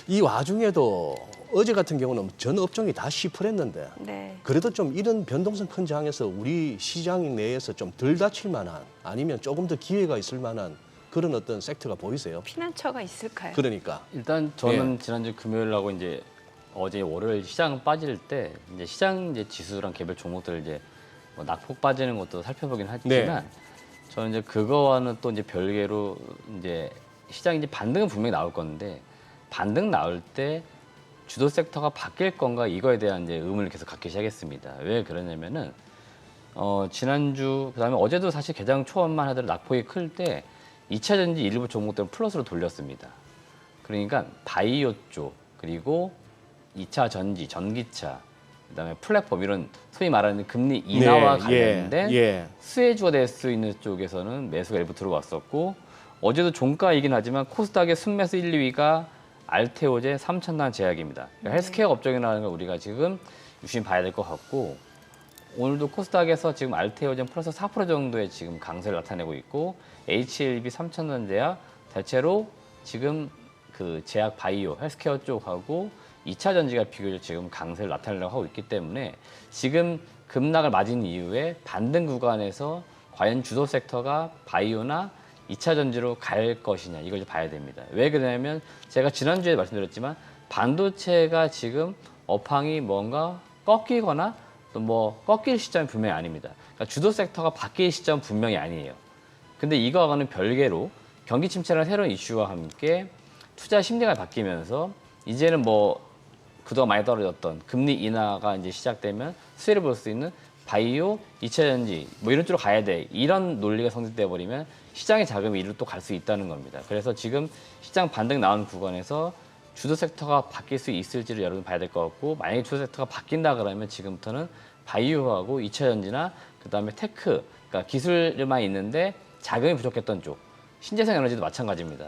이 와중에도 어제 같은 경우는 전 업종이 다 시풀했는데 네. 그래도 좀 이런 변동성 큰 장에서 우리 시장 내에서 좀 덜 다칠 만한 아니면 조금 더 기회가 있을 만한 그런 어떤 섹터가 보이세요? 피난처가 있을까요? 그러니까 일단 저는 지난주 금요일하고 이제 어제 월요일 시장 빠질 때 이제 시장 이제 지수랑 개별 종목들 이제 뭐 낙폭 빠지는 것도 살펴보긴 하지만 저는 이제 그거와는 또 이제 별개로 이제 시장 이제 반등은 분명히 나올 건데 반등 나올 때 주도 섹터가 바뀔 건가 이거에 대한 이제 의문을 계속 갖기 시작했습니다. 왜 그러냐면은 지난주 그다음에 어제도 사실 개장 초반만 하더라도 낙폭이 클 때 2차 전지 일부 종목들은 플러스로 돌렸습니다. 그러니까 바이오 쪽 그리고 2차 전지, 전기차, 그다음에 플랫폼 이런 소위 말하는 금리 인하와 관련된 수혜주가 될 수 있는 쪽에서는 매수가 일부 들어왔었고 어제도 종가이긴 하지만 코스닥의 순매수 1, 2위가 알테오제 3,000단 제약입니다. 그러니까 헬스케어 업종이라는 걸 우리가 지금 유심히 봐야 될 것 같고 오늘도 코스닥에서 지금 알테오젠 플러스 4% 정도의 지금 강세를 나타내고 있고 HLB 3,000단 제약 대체로 지금 그 제약 바이오 헬스케어 쪽하고 2차 전지가 비교적 지금 강세를 나타내려고 하고 있기 때문에 지금 급락을 맞은 이후에 반등 구간에서 과연 주도 섹터가 바이오나 2차 전지로 갈 것이냐 이걸 좀 봐야 됩니다. 왜 그러냐면 제가 지난주에 말씀드렸지만 반도체가 지금 업황이 뭔가 꺾이거나 또 뭐 꺾일 시점이 분명히 아닙니다. 그러니까 주도 섹터가 바뀔 시점은 분명히 아니에요. 근데 이거와는 별개로 경기 침체라는 새로운 이슈와 함께 투자 심리가 바뀌면서 이제는 뭐 그동안 많이 떨어졌던 금리 인하가 이제 시작되면 수혜를 볼 수 있는 바이오, 2차 전지 뭐 이런 쪽으로 가야 돼. 이런 논리가 성립돼 버리면 시장의 자금이 이리로 또 갈 수 있다는 겁니다. 그래서 지금 시장 반등 나온 구간에서 주도 섹터가 바뀔 수 있을지를 여러분 봐야 될 것 같고 만약에 주도 섹터가 바뀐다 그러면 지금부터는 바이오하고 2차 전지나 그다음에 테크, 그러니까 기술만 있는데 자금이 부족했던 쪽 신재생 에너지도 마찬가지입니다.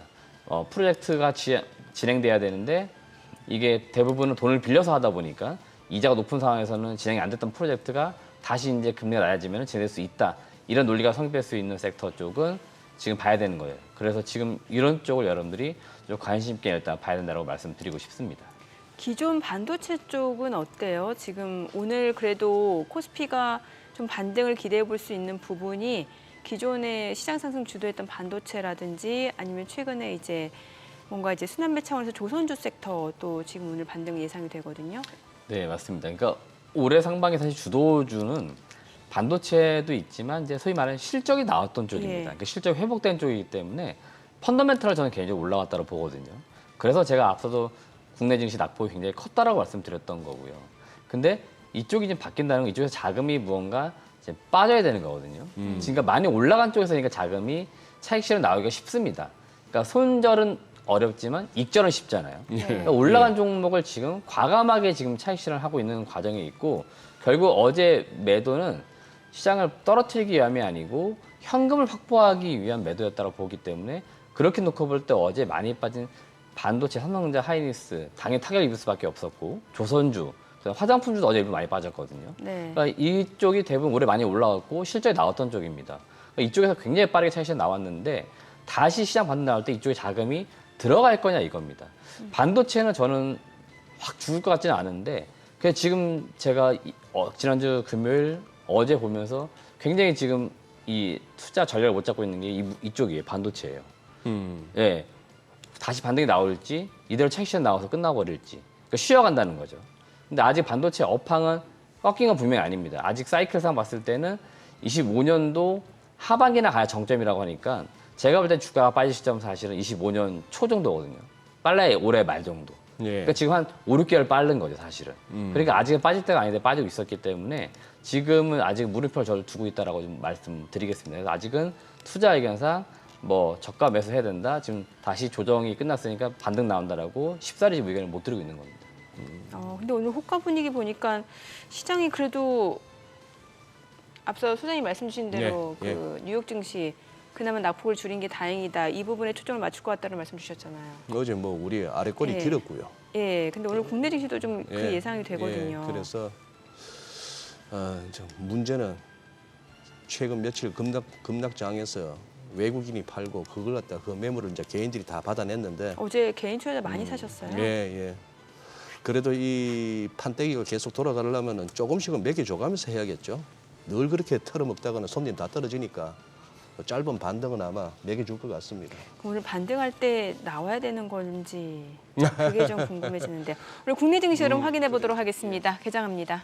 프로젝트가 진행돼야 되는데 이게 대부분은 돈을 빌려서 하다 보니까 이자가 높은 상황에서는 진행이 안 됐던 프로젝트가 다시 이제 금리가 낮아지면 진행될 수 있다. 이런 논리가 성립될 수 있는 섹터 쪽은 지금 봐야 되는 거예요. 그래서 지금 이런 쪽을 여러분들이 좀 관심 있게 일단 봐야 된다고 말씀드리고 싶습니다. 기존 반도체 쪽은 어때요? 지금 오늘 그래도 코스피가 좀 반등을 기대해 볼 수 있는 부분이 기존의 시장 상승 주도했던 반도체라든지 아니면 최근에 이제 뭔가 이제 순환매 차원에서 조선주 섹터 또 지금 오늘 반등 예상이 되거든요. 네, 맞습니다. 그러니까 올해 상반기 사실 주도주는 반도체도 있지만 이제 소위 말하는 실적이 나왔던 쪽입니다. 예. 그러니까 실적 회복된 쪽이기 때문에 펀더멘털을 저는 개인적으로 올라갔다고 보거든요. 그래서 제가 앞서도 국내 증시 낙폭이 굉장히 컸다라고 말씀드렸던 거고요. 근데 이쪽이 지금 바뀐다는 건 이쪽에서 자금이 무언가 이제 빠져야 되는 거거든요. 그러니까 많이 올라간 쪽에서 그러니까 자금이 차익 실현 나오기가 쉽습니다. 그러니까 손절은 어렵지만 익절은 쉽잖아요. 그러니까 올라간 종목을 지금 과감하게 지금 차익 실현하고 있는 과정에 있고 결국 어제 매도는 시장을 떨어뜨리기 위함이 아니고 현금을 확보하기 위한 매도였다고 보기 때문에 그렇게 놓고 볼 때 어제 많이 빠진 반도체, 삼성전자, 하이닉스 당연히 타격을 입을 수밖에 없었고 조선주, 화장품주도 어제 일부 많이 빠졌거든요. 네. 그러니까 이쪽이 대부분 올해 많이 올라왔고 실적이 나왔던 쪽입니다. 그러니까 이쪽에서 굉장히 빠르게 차익 실현 나왔는데 다시 시장 반등 나올 때 이쪽에 자금이 들어갈 거냐 이겁니다. 반도체는 저는 확 죽을 것 같지는 않은데 그래서 지금 제가 지난주 금요일 어제 보면서 굉장히 지금 이 투자 전략을 못 잡고 있는 게 이쪽이에요. 반도체예요. 예, 다시 반등이 나올지 이대로 차익 실현 나와서 끝나버릴지 그러니까 쉬어간다는 거죠. 근데 아직 반도체 업황은 꺾인 건 분명히 아닙니다. 아직 사이클상 봤을 때는 25년도 하반기나 가야 정점이라고 하니까 제가 볼 때 주가가 빠질 시점은 사실은 25년 초 정도거든요. 빨라야 올해 말 정도. 그러니까 지금 한 5, 6개월 빠른 거죠, 사실은. 그러니까 아직은 빠질 때가 아닌데 빠지고 있었기 때문에 지금은 아직 물음표를 저를 두고 있다라고 좀 말씀드리겠습니다. 그래서 아직은 투자 의견상 뭐 저가 매수해야 된다. 지금 다시 조정이 끝났으니까 반등 나온다라고 쉽사리 지금 의견을 못 드리고 있는 겁니다. 근데 오늘 호가 분위기 보니까 시장이 그래도 앞서 소장님 말씀 주신 대로 예, 그 뉴욕 증시 그나마 낙폭을 줄인 게 다행이다. 이 부분에 초점을 맞출 것 같다는 말씀 주셨잖아요. 어제 뭐 우리 아래꼬리 예. 길었고요. 예, 근데 오늘 국내 증시도 좀 그 예, 예상이 되거든요. 예, 그래서 문제는 최근 며칠 급락장에서 외국인이 팔고 그걸 갖다 그 매물을 이제 개인들이 다 받아냈는데 어제 개인 투자자 많이 사셨어요? 예. 그래도 이 판때기가 계속 돌아가려면은 조금씩은 먹여줘가면서 해야겠죠. 늘 그렇게 털어먹다가는 손님 다 떨어지니까 짧은 반등은 아마 매겨줄 것 같습니다. 오늘 반등할 때 나와야 되는 건지 그게 좀 궁금해지는데 오늘 국내 증시 흐름 확인해 보도록 하겠습니다. 개장합니다.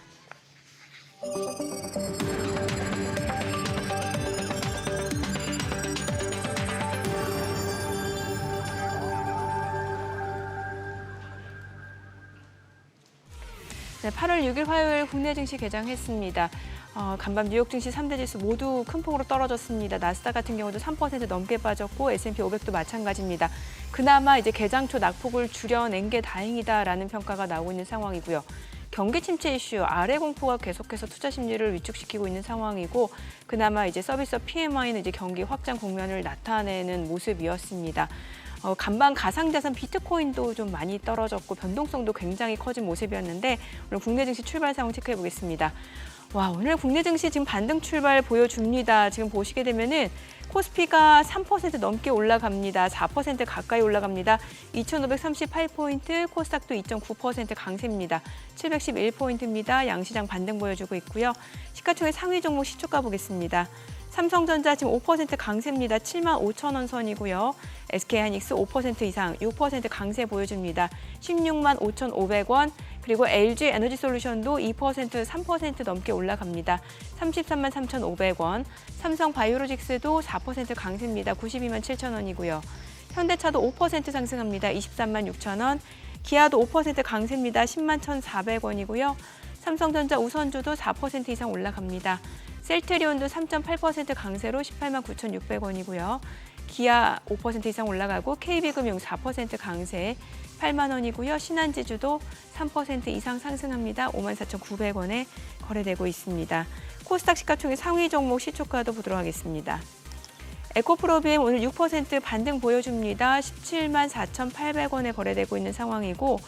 네, 8월 6일 화요일 국내 증시 개장했습니다. 간밤 뉴욕 증시 3대 지수 모두 큰 폭으로 떨어졌습니다. 나스닥 같은 경우도 3% 넘게 빠졌고 S&P 500도 마찬가지입니다. 그나마 이제 개장 초 낙폭을 줄여낸 게 다행이다라는 평가가 나오고 있는 상황이고요. 경기 침체 이슈, 아래 공포가 계속해서 투자 심리를 위축시키고 있는 상황이고 그나마 이제 서비스업 PMI는 이제 경기 확장 국면을 나타내는 모습이었습니다. 간밤 가상자산 비트코인도 좀 많이 떨어졌고 변동성도 굉장히 커진 모습이었는데 오늘 국내 증시 출발 상황 체크해 보겠습니다. 와, 오늘 국내 증시 지금 반등 출발 보여줍니다. 지금 보시게 되면은 코스피가 3% 넘게 올라갑니다. 4% 가까이 올라갑니다. 2,538포인트, 코스닥도 2.9% 강세입니다. 711포인트입니다. 양시장 반등 보여주고 있고요. 시가총액 상위 종목 시초가 보겠습니다. 삼성전자 지금 5% 강세입니다. 75,000원 선이고요. SK하이닉스 5% 이상, 6% 강세 보여줍니다. 165,500원. 그리고 LG 에너지솔루션도 2%, 3% 넘게 올라갑니다. 333,500원. 삼성 바이오로직스도 4% 강세입니다. 927,000원이고요. 현대차도 5% 상승합니다. 236,000원. 기아도 5% 강세입니다. 101,400원이고요. 삼성전자 우선주도 4% 이상 올라갑니다. 셀트리온도 3.8% 강세로 189,600원이고요. 기아 5% 이상 올라가고 KB금융 4% 강세 8만 원이고요. 신한지주도 3% 이상 상승합니다. 54,900원에 거래되고 있습니다. 코스닥 시가총액 상위 종목 시초가도 보도록 하겠습니다. 에코프로비엠 오늘 6% 반등 보여줍니다. 174,800원에 거래되고 있는 상황이고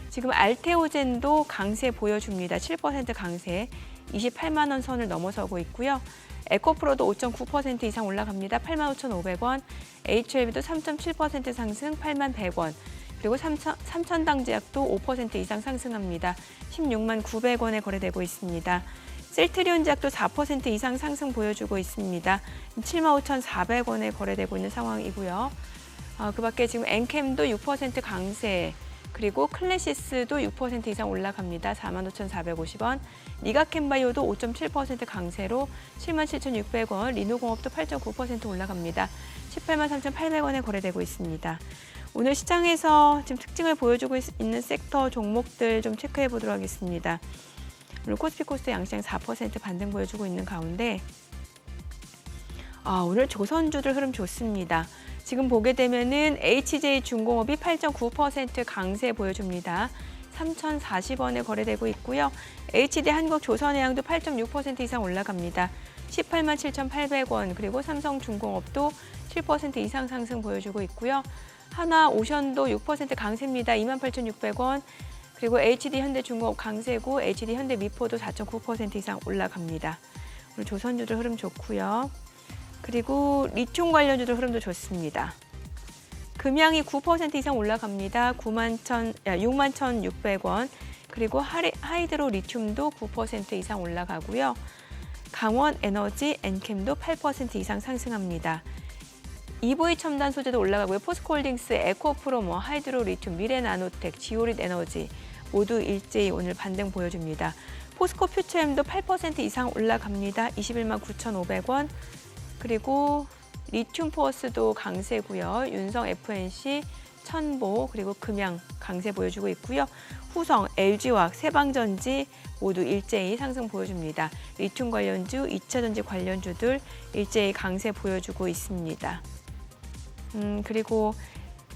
지금 알테오젠도 강세 보여줍니다. 7% 강세 28만 원 선을 넘어서고 있고요. 에코프로도 5.9% 이상 올라갑니다. 85,500원. HLB도 3.7% 상승 81,100원. 그리고 삼천당제약도 5% 이상 상승합니다. 169,900원에 거래되고 있습니다. 셀트리온제약도 4% 이상 상승 보여주고 있습니다. 75,400원에 거래되고 있는 상황이고요. 그 밖에 지금 엔캠도 6% 강세, 그리고 클래시스도 6% 이상 올라갑니다. 45,450원. 니가캠바이오도 5.7% 강세로 77,600원. 리노공업도 8.9% 올라갑니다. 183,800원에 거래되고 있습니다. 오늘 시장에서 지금 특징을 보여주고 있는 섹터 종목들 좀 체크해 보도록 하겠습니다. 오늘 코스피 코스닥 양시장 4% 반등 보여주고 있는 가운데 오늘 조선주들 흐름 좋습니다. 지금 보게 되면은 HJ중공업이 8.9% 강세 보여줍니다. 3,040원에 거래되고 있고요. HD한국조선해양도 8.6% 이상 올라갑니다. 187,800원. 그리고 삼성중공업도 7% 이상 상승 보여주고 있고요. 하나오션도 6% 강세입니다. 28,600원. 그리고 HD현대중공업 강세고 HD현대미포도 4.9% 이상 올라갑니다. 오늘 조선주들 흐름 좋고요. 그리고 리튬 관련주들 흐름도 좋습니다. 금양이 9% 이상 올라갑니다. 61,600원. 그리고 하이드로 리튬도 9% 이상 올라가고요. 강원에너지, 엔캠도 8% 이상 상승합니다. EV 첨단 소재도 올라가고요. 포스코홀딩스, 에코프로, 하이드로 리튬, 미래나노텍, 지오릿 에너지 모두 일제히 오늘 반등 보여줍니다. 포스코 퓨처엠도 8% 이상 올라갑니다. 219,500원. 그리고 리튬 포어스도 강세고요. 윤성 FNC, 천보, 그리고 금양 강세 보여주고 있고요. 후성, LG화학, 세방전지 모두 일제히 상승 보여줍니다. 리튬 관련주, 2차전지 관련주들 일제히 강세 보여주고 있습니다. 그리고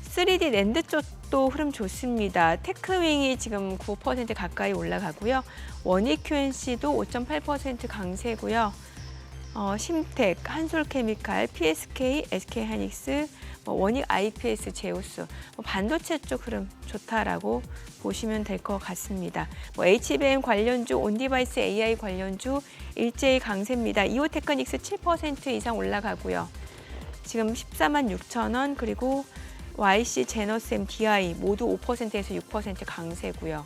3D 랜드 쪽도 흐름 좋습니다. 테크윙이 지금 9% 가까이 올라가고요. 원익 QNC도 5.8% 강세고요. 심텍, 한솔케미칼, PSK, SK하이닉스, 원익 IPS, 제우스, 반도체 쪽 흐름 좋다라고 보시면 될 것 같습니다. HBM 관련주, 온디바이스 AI 관련주 일제히 강세입니다. 이오테크닉스 7% 이상 올라가고요. 지금 146,000원, 그리고 YC, 제너셈, DI 모두 5%에서 6% 강세고요.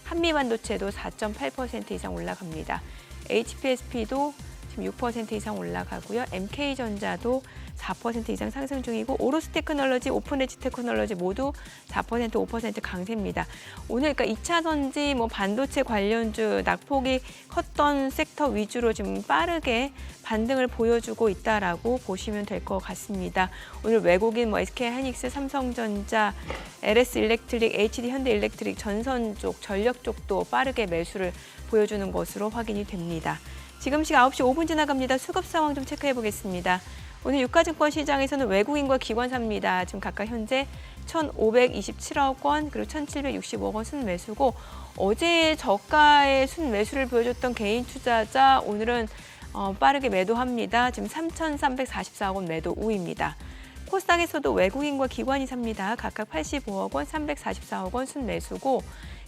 한미반도체도 4.8% 이상 올라갑니다. HPSP도 지금 6% 이상 올라가고요. MK전자도 4% 이상 상승 중이고 오로스 테크놀로지, 오픈엣지 테크놀로지 모두 4%, 5% 강세입니다. 오늘 그러니까 2차 전지, 뭐 반도체 관련주 낙폭이 컸던 섹터 위주로 지금 빠르게 반등을 보여주고 있다라고 보시면 될 것 같습니다. 오늘 외국인 뭐 SK 하이닉스, 삼성전자, LS 일렉트릭, HD 현대 일렉트릭, 전선 쪽, 전력 쪽도 빠르게 매수를 보여주는 것으로 확인이 됩니다. 지금 시각 9시 5분 지나갑니다. 수급 상황 좀 체크해 보겠습니다. 오늘 유가증권 시장에서는 외국인과 기관사입니다. 지금 각각 현재 1,527억 원 그리고 1,760억 원 순매수고 어제 저가의 순매수를 보여줬던 개인 투자자 오늘은 빠르게 매도합니다. 지금 3,344억 원 매도 우입니다. 코스닥에서도 외국인과 기관이 삽니다. 각각 85억 원, 344억 원 순매수고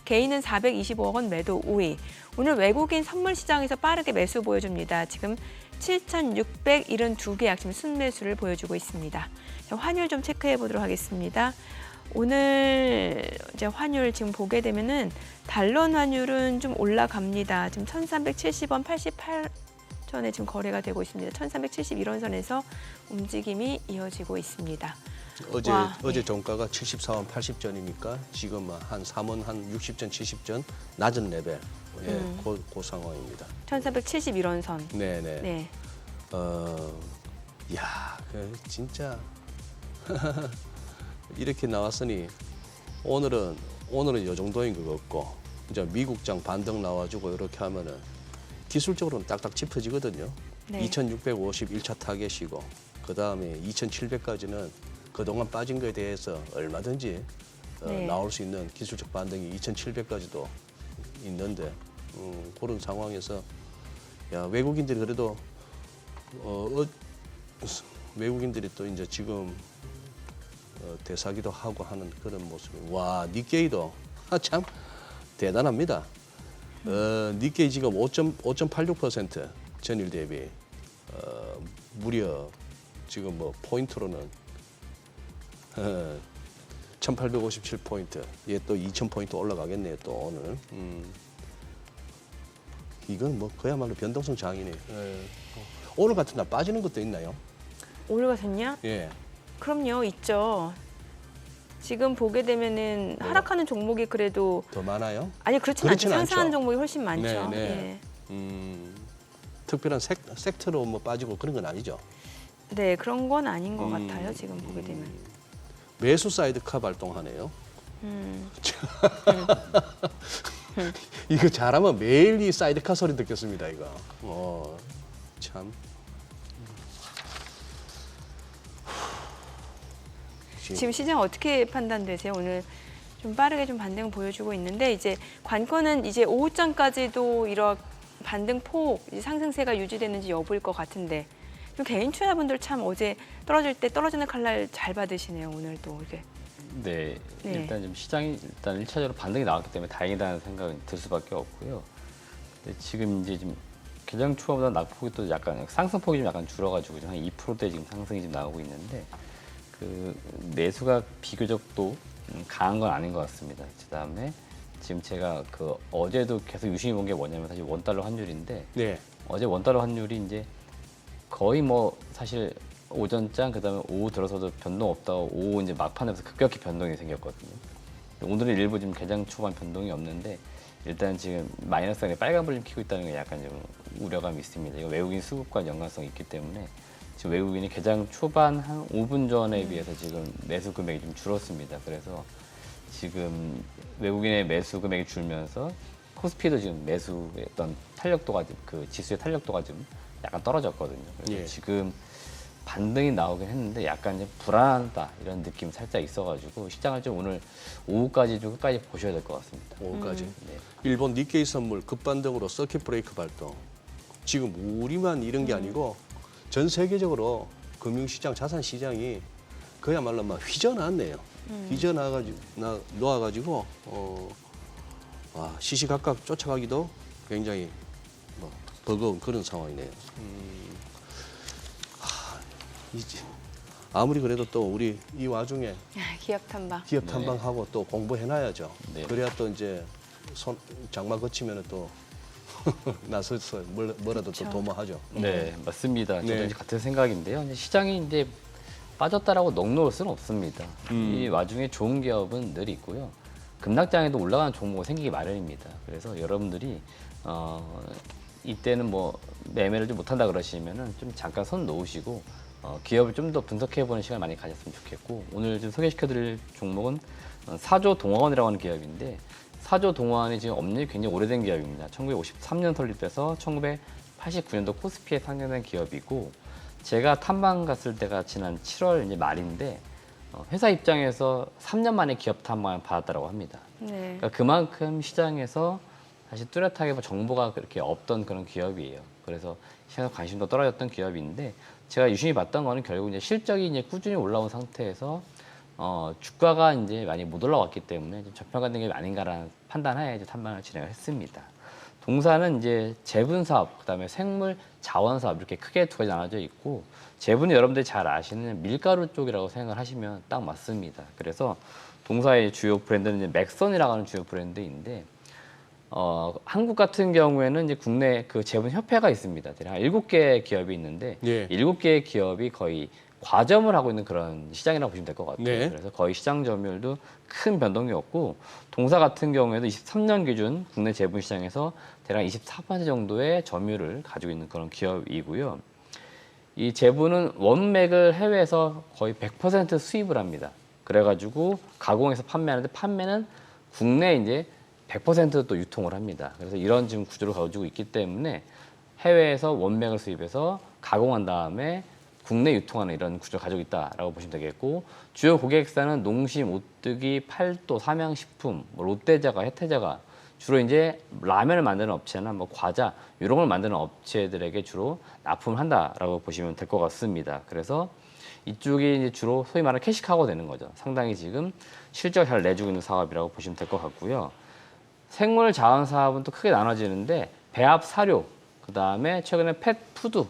개인은 425억 원 매도 우위. 오늘 외국인 선물 시장에서 빠르게 매수 보여줍니다. 지금 7,672개 지금 순매수를 보여주고 있습니다. 환율 좀 체크해 보도록 하겠습니다. 오늘 이제 환율 지금 보게 되면은 달러 환율은 좀 올라갑니다. 지금 1,370원 88전에 지금 거래가 되고 있습니다. 1,371원 선에서 움직임이 이어지고 있습니다. 어제 종가가 74원 80전이니까 지금 한 3원 한 60전 70전 낮은 레벨 그 상황입니다. 1,371원 선. 네네. 네. 진짜 이렇게 나왔으니 오늘은 이 정도인 것 같고 이제 미국장 반등 나와주고 이렇게 하면은 기술적으로는 딱딱 짚어지거든요. 네. 2,650 1차 타겟이고 그 다음에 2,700까지는 그동안 빠진 거에 대해서 얼마든지 네. 나올 수 있는 기술적 반등이 2,700까지도 있는데 그런 상황에서 외국인들이 그래도 외국인들이 또 이제 지금 대사기도 하고 하는 그런 모습이 니케이도 참 대단합니다. 니케이 지금 5.86% 전일 대비 무려 지금 뭐 포인트로는 1,857포인트, 얘 또 2,000포인트 올라가겠네요, 또 오늘. 이건 뭐 그야말로 변동성 장이네요. 오늘 같은 날 빠지는 것도 있나요? 오늘 같았냐? 예. 그럼요, 있죠. 지금 보게 되면은 하락하는 종목이 그래도 더 많아요? 아니 그렇지는 않죠. 그렇지는 상승하는 않죠. 종목이 훨씬 많죠. 네. 특별한 섹터로 뭐 빠지고 그런 건 아니죠. 네, 그런 건 아닌 것 같아요. 지금 보게 되면. 매수 사이드카 발동하네요. 이거 잘하면 매일 이 사이드카 소리 듣겠습니다, 이거. 참. 지금 시장 어떻게 판단되세요? 오늘 좀 빠르게 좀 반등을 보여주고 있는데 이제 관건은 이제 오후장까지도 이런 반등폭, 상승세가 유지되는지 여부일 것 같은데 좀 개인 투자분들 참 어제 떨어질 때 떨어지는 칼날 잘 받으시네요. 오늘도 이게. 네, 네. 일단 좀 시장이 일단 1차적으로 반등이 나왔기 때문에 다행이다는 생각이 들 수밖에 없고요. 근데 지금 이제 좀 개장 초보다 낙폭이 또 약간 상승폭이 좀 약간 줄어가지고 한 2%대 지금 상승이 좀 나오고 있는데 그 매수가 비교적 또 강한 건 아닌 것 같습니다. 그다음에 지금 제가 그 어제도 계속 유심히 본 게 뭐냐면 사실 원달러 환율인데 네. 어제 원달러 환율이 이제 거의 뭐 사실 오전장 그다음에 오후 들어서도 변동 없다고 오후 이제 막판에서 급격히 변동이 생겼거든요. 오늘은 일부 지금 개장 초반 변동이 없는데 일단 지금 마이너스 안에 빨간불 좀 켜고 있다는 게 약간 좀 우려감이 있습니다. 이거 외국인 수급과 연관성이 있기 때문에 지금 외국인이 개장 초반 한 5분 전에 비해서 지금 매수 금액이 좀 줄었습니다. 그래서 지금 외국인의 매수 금액이 줄면서 코스피도 지금 매수의 어떤 탄력도가 그 지수의 탄력도가 좀 약간 떨어졌거든요. 그래서 예. 지금 반등이 나오긴 했는데 약간 이제 불안하다 이런 느낌이 살짝 있어가지고 시장을 좀 오늘 오후까지 좀 끝까지 보셔야 될 것 같습니다. 오후까지. 네. 일본 니케이 선물 급반등으로 서킷 브레이크 발동. 지금 우리만 이런 게 아니고 전 세계적으로 금융시장, 자산시장이 그야말로 막 휘저어놨네요. 휘저어놓아가지고 시시각각 쫓아가기도 굉장히 버거운 그런 상황이네요. 아무리 그래도 또 우리 이 와중에 기업 탐방. 기업 탐방하고 또 공부해놔야죠. 네. 그래야 또 이제 장마 거치면은 또 나서서 뭐라도 또 도모하죠. 네, 맞습니다. 저도 네. 이제 같은 생각인데요. 이제 시장이 이제 빠졌다라고 넋 놓을 수는 없습니다. 이 와중에 좋은 기업은 늘 있고요. 급락장에도 올라가는 종목이 생기기 마련입니다. 그래서 여러분들이 이때는 뭐 매매를 좀 못한다 그러시면은 좀 잠깐 손 놓으시고 기업을 좀 더 분석해보는 시간 많이 가졌으면 좋겠고, 오늘 좀 소개시켜드릴 종목은 사조 동화원이라고 하는 기업인데, 사조 동화원이 지금 업력이 굉장히 오래된 기업입니다. 1953년 설립돼서 1989년도 코스피에 상장된 기업이고, 제가 탐방 갔을 때가 지난 7월 이제 말인데 회사 입장에서 3년 만에 기업 탐방을 받았다고 합니다. 네. 그러니까 그만큼 시장에서 사실 뚜렷하게 뭐 정보가 그렇게 없던 그런 기업이에요. 그래서 시장에서 관심도 떨어졌던 기업인데, 제가 유심히 봤던 거는 결국 이제 실적이 이제 꾸준히 올라온 상태에서 주가가 이제 많이 못 올라왔기 때문에 좀 저평가된 게 아닌가라는 판단하에 이제 탐방을 진행을 했습니다. 동사는 이제 제분 사업, 그다음에 생물 자원 사업 이렇게 크게 두 가지 나눠져 있고, 제분은 여러분들이 잘 아시는 밀가루 쪽이라고 생각을 하시면 딱 맞습니다. 그래서 동사의 주요 브랜드는 이제 맥선이라고 하는 주요 브랜드인데, 한국 같은 경우에는 이제 국내 그 제분 협회가 있습니다. 대략 7개 기업이 있는데, 예. 7개의 기업이 거의 과점을 하고 있는 그런 시장이라고 보시면 될 것 같아요. 네. 그래서 거의 시장 점유율도 큰 변동이 없고, 동사 같은 경우에도 23년 기준 국내 제분 시장에서 대략 24% 정도의 점유율을 가지고 있는 그런 기업이고요. 이 제분은 원맥을 해외에서 거의 100% 수입을 합니다. 그래가지고 가공해서 판매하는데, 판매는 국내에 이제 100% 또 유통을 합니다. 그래서 이런 지금 구조를 가지고 있기 때문에 해외에서 원맥을 수입해서 가공한 다음에 국내 유통하는 이런 구조를 가지고 있다라고 보시면 되겠고, 주요 고객사는 농심, 오뚜기, 팔도, 삼양식품, 뭐 롯데자가, 혜태자가, 주로 이제 라면을 만드는 업체나 뭐 과자 이런 걸 만드는 업체들에게 주로 납품을 한다라고 보시면 될 것 같습니다. 그래서 이쪽이 이제 주로 소위 말하는 캐시카우가 되는 거죠. 상당히 지금 실적을 잘 내주고 있는 사업이라고 보시면 될 것 같고요. 생물 자원 사업은 또 크게 나눠지는데, 배합 사료, 그 다음에 최근에 펫푸드,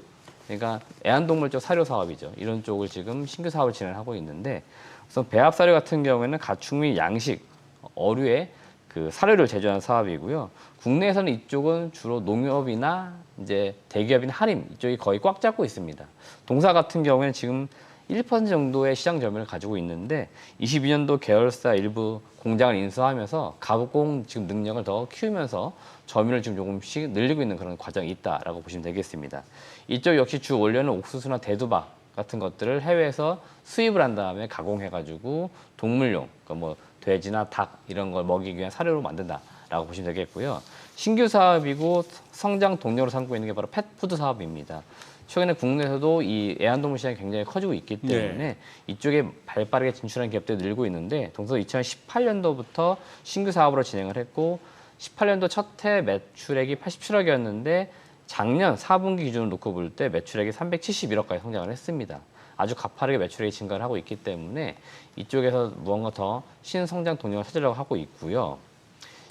그러니까 애완동물 쪽 사료 사업이죠. 이런 쪽을 지금 신규 사업을 진행하고 있는데, 우선 배합 사료 같은 경우에는 가축 및 양식, 어류의 그 사료를 제조하는 사업이고요. 국내에서는 이쪽은 주로 농협이나 이제 대기업인 한림 이쪽이 거의 꽉 잡고 있습니다. 동사 같은 경우에는 지금 1% 정도의 시장 점유율을 가지고 있는데, 22년도 계열사 일부 공장을 인수하면서 가공 지금 능력을 더 키우면서 점유율을 지금 조금씩 늘리고 있는 그런 과정이 있다라고 보시면 되겠습니다. 이쪽 역시 주 원료는 옥수수나 대두박 같은 것들을 해외에서 수입을 한 다음에 가공해가지고 동물용, 그러니까 뭐 돼지나 닭 이런 걸 먹이기 위한 사료로 만든다라고 보시면 되겠고요. 신규 사업이고 성장 동력으로 삼고 있는 게 바로 펫푸드 사업입니다. 최근에 국내에서도 이 애완동물 시장이 굉장히 커지고 있기 때문에 네. 이쪽에 발빠르게 진출하는 기업들이 늘고 있는데, 동서 2018년도부터 신규 사업으로 진행을 했고, 18년도 첫 해 매출액이 87억이었는데 작년 4분기 기준으로 놓고 볼 때 매출액이 371억까지 성장을 했습니다. 아주 가파르게 매출액이 증가를 하고 있기 때문에 이쪽에서 무언가 더 신성장 동력을 찾으려고 하고 있고요.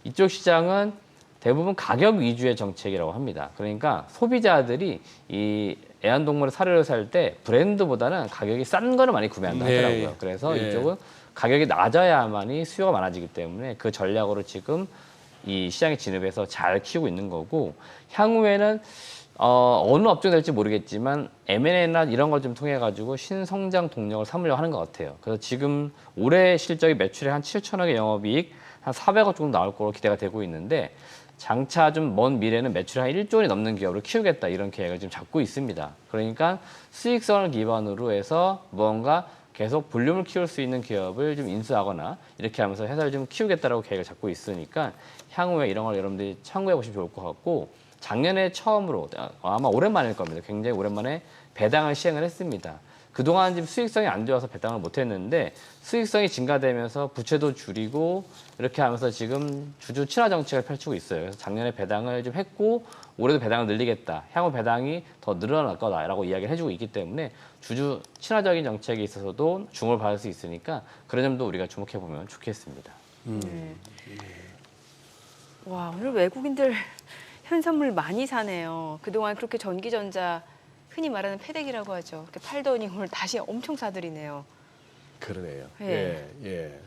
이쪽 시장은 대부분 가격 위주의 정책이라고 합니다. 그러니까 소비자들이 이 애완동물 사료를 살 때 브랜드보다는 가격이 싼 거를 많이 구매한다 하더라고요. 그래서 네. 이쪽은 가격이 낮아야만이 수요가 많아지기 때문에 그 전략으로 지금 이 시장에 진입해서 잘 키우고 있는 거고, 향후에는 어느 업종이 될지 모르겠지만 M&A나 이런 걸 좀 통해 가지고 신성장 동력을 삼으려고 하는 것 같아요. 그래서 지금 올해 실적이 매출에 한 7천억의 영업이익 한 400억 정도 나올 거로 기대가 되고 있는데, 장차 좀 먼 미래는 매출이 한 1조 원이 넘는 기업을 키우겠다 이런 계획을 지금 잡고 있습니다. 그러니까 수익성을 기반으로 해서 무언가 계속 볼륨을 키울 수 있는 기업을 좀 인수하거나 이렇게 하면서 회사를 좀 키우겠다라고 계획을 잡고 있으니까 향후에 이런 걸 여러분들이 참고해 보시면 좋을 것 같고, 작년에 처음으로 아마 오랜만일 겁니다. 굉장히 오랜만에 배당을 시행을 했습니다. 그동안 지금 수익성이 안 좋아서 배당을 못 했는데, 수익성이 증가되면서 부채도 줄이고 이렇게 하면서 지금 주주 친화 정책을 펼치고 있어요. 그래서 작년에 배당을 좀 했고 올해도 배당을 늘리겠다, 향후 배당이 더 늘어날 거다라고 이야기를 해주고 있기 때문에 주주 친화적인 정책에 있어서도 주목을 받을 수 있으니까 그런 점도 우리가 주목해 보면 좋겠습니다. 네. 와, 오늘 외국인들 현선물 많이 사네요. 그동안 그렇게 전기전자 흔히 말하는 패덱이라고 하죠. 그렇게 팔더니 오늘 다시 엄청 사들이네요. 그러네요. 예. 예.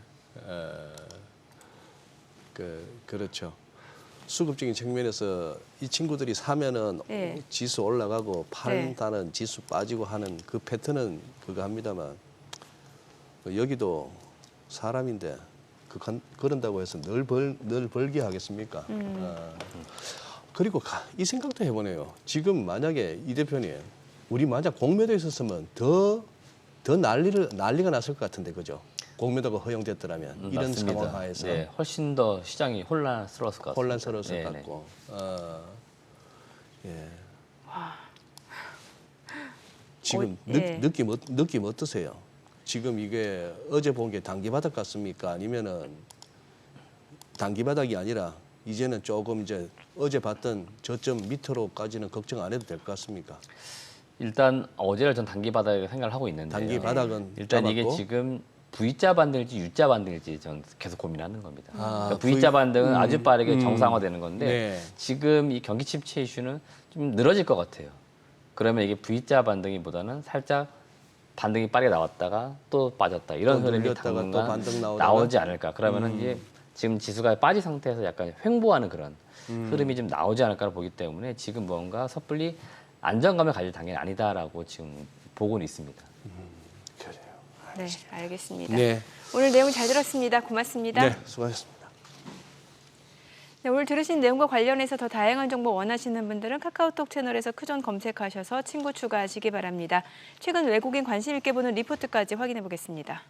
그렇죠. 수급적인 측면에서 이 친구들이 사면은 네. 지수 올라가고 팔다는 지수 빠지고 하는 그 패턴은 그거 합니다만 여기도 사람인데 그런다고 해서 늘 벌게 하겠습니까? 그리고 이 생각도 해보네요. 지금 만약에 이 대표님 우리 만약 공매도에 있었으면 더 난리가 났을 것 같은데 그죠? 공매도가 허용됐더라면 이런 맞습니다. 상황 하에서 네, 훨씬 더 시장이 혼란스러웠을 것 같습니다. 혼란스러웠을 네, 것 네. 같고. 예. 지금 예. 느낌 어떠세요? 지금 이게 어제 본 게 단기바닥 같습니까? 아니면은 단기바닥이 아니라 이제는 조금 이제 어제 봤던 저점 밑으로까지는 걱정 안 해도 될 것 같습니까? 일단 어제를 전 단기 바닥을 생각을 하고 있는데 단기 바닥은 일단 이게 잡았고. 지금 V자 반등일지 U자 반등일지 전 계속 고민하는 겁니다. 아, 그러니까 V자 반등은 아주 빠르게 음. 정상화되는 건데 네. 지금 이 경기 침체 이슈는 좀 늘어질 것 같아요. 그러면 이게 V자 반등이보다는 살짝 반등이 빠르게 나왔다가 또 빠졌다 이런 또 흐름이 늘렸다가 또 당분간 반등 나오다가. 나오지 않을까. 그러면은 이제 지금 지수가 빠진 상태에서 약간 횡보하는 그런 흐름이 좀 나오지 않을까를 보기 때문에 지금 뭔가 섣불리 안정감을 가질 당연히 아니다라고 지금 보고는 있습니다. 그래요. 네, 알겠습니다. 네. 오늘 내용 잘 들었습니다. 고맙습니다. 네, 수고하셨습니다. 네, 오늘 들으신 내용과 관련해서 더 다양한 정보 원하시는 분들은 카카오톡 채널에서 크존 검색하셔서 친구 추가하시기 바랍니다. 최근 외국인 관심 있게 보는 리포트까지 확인해 보겠습니다.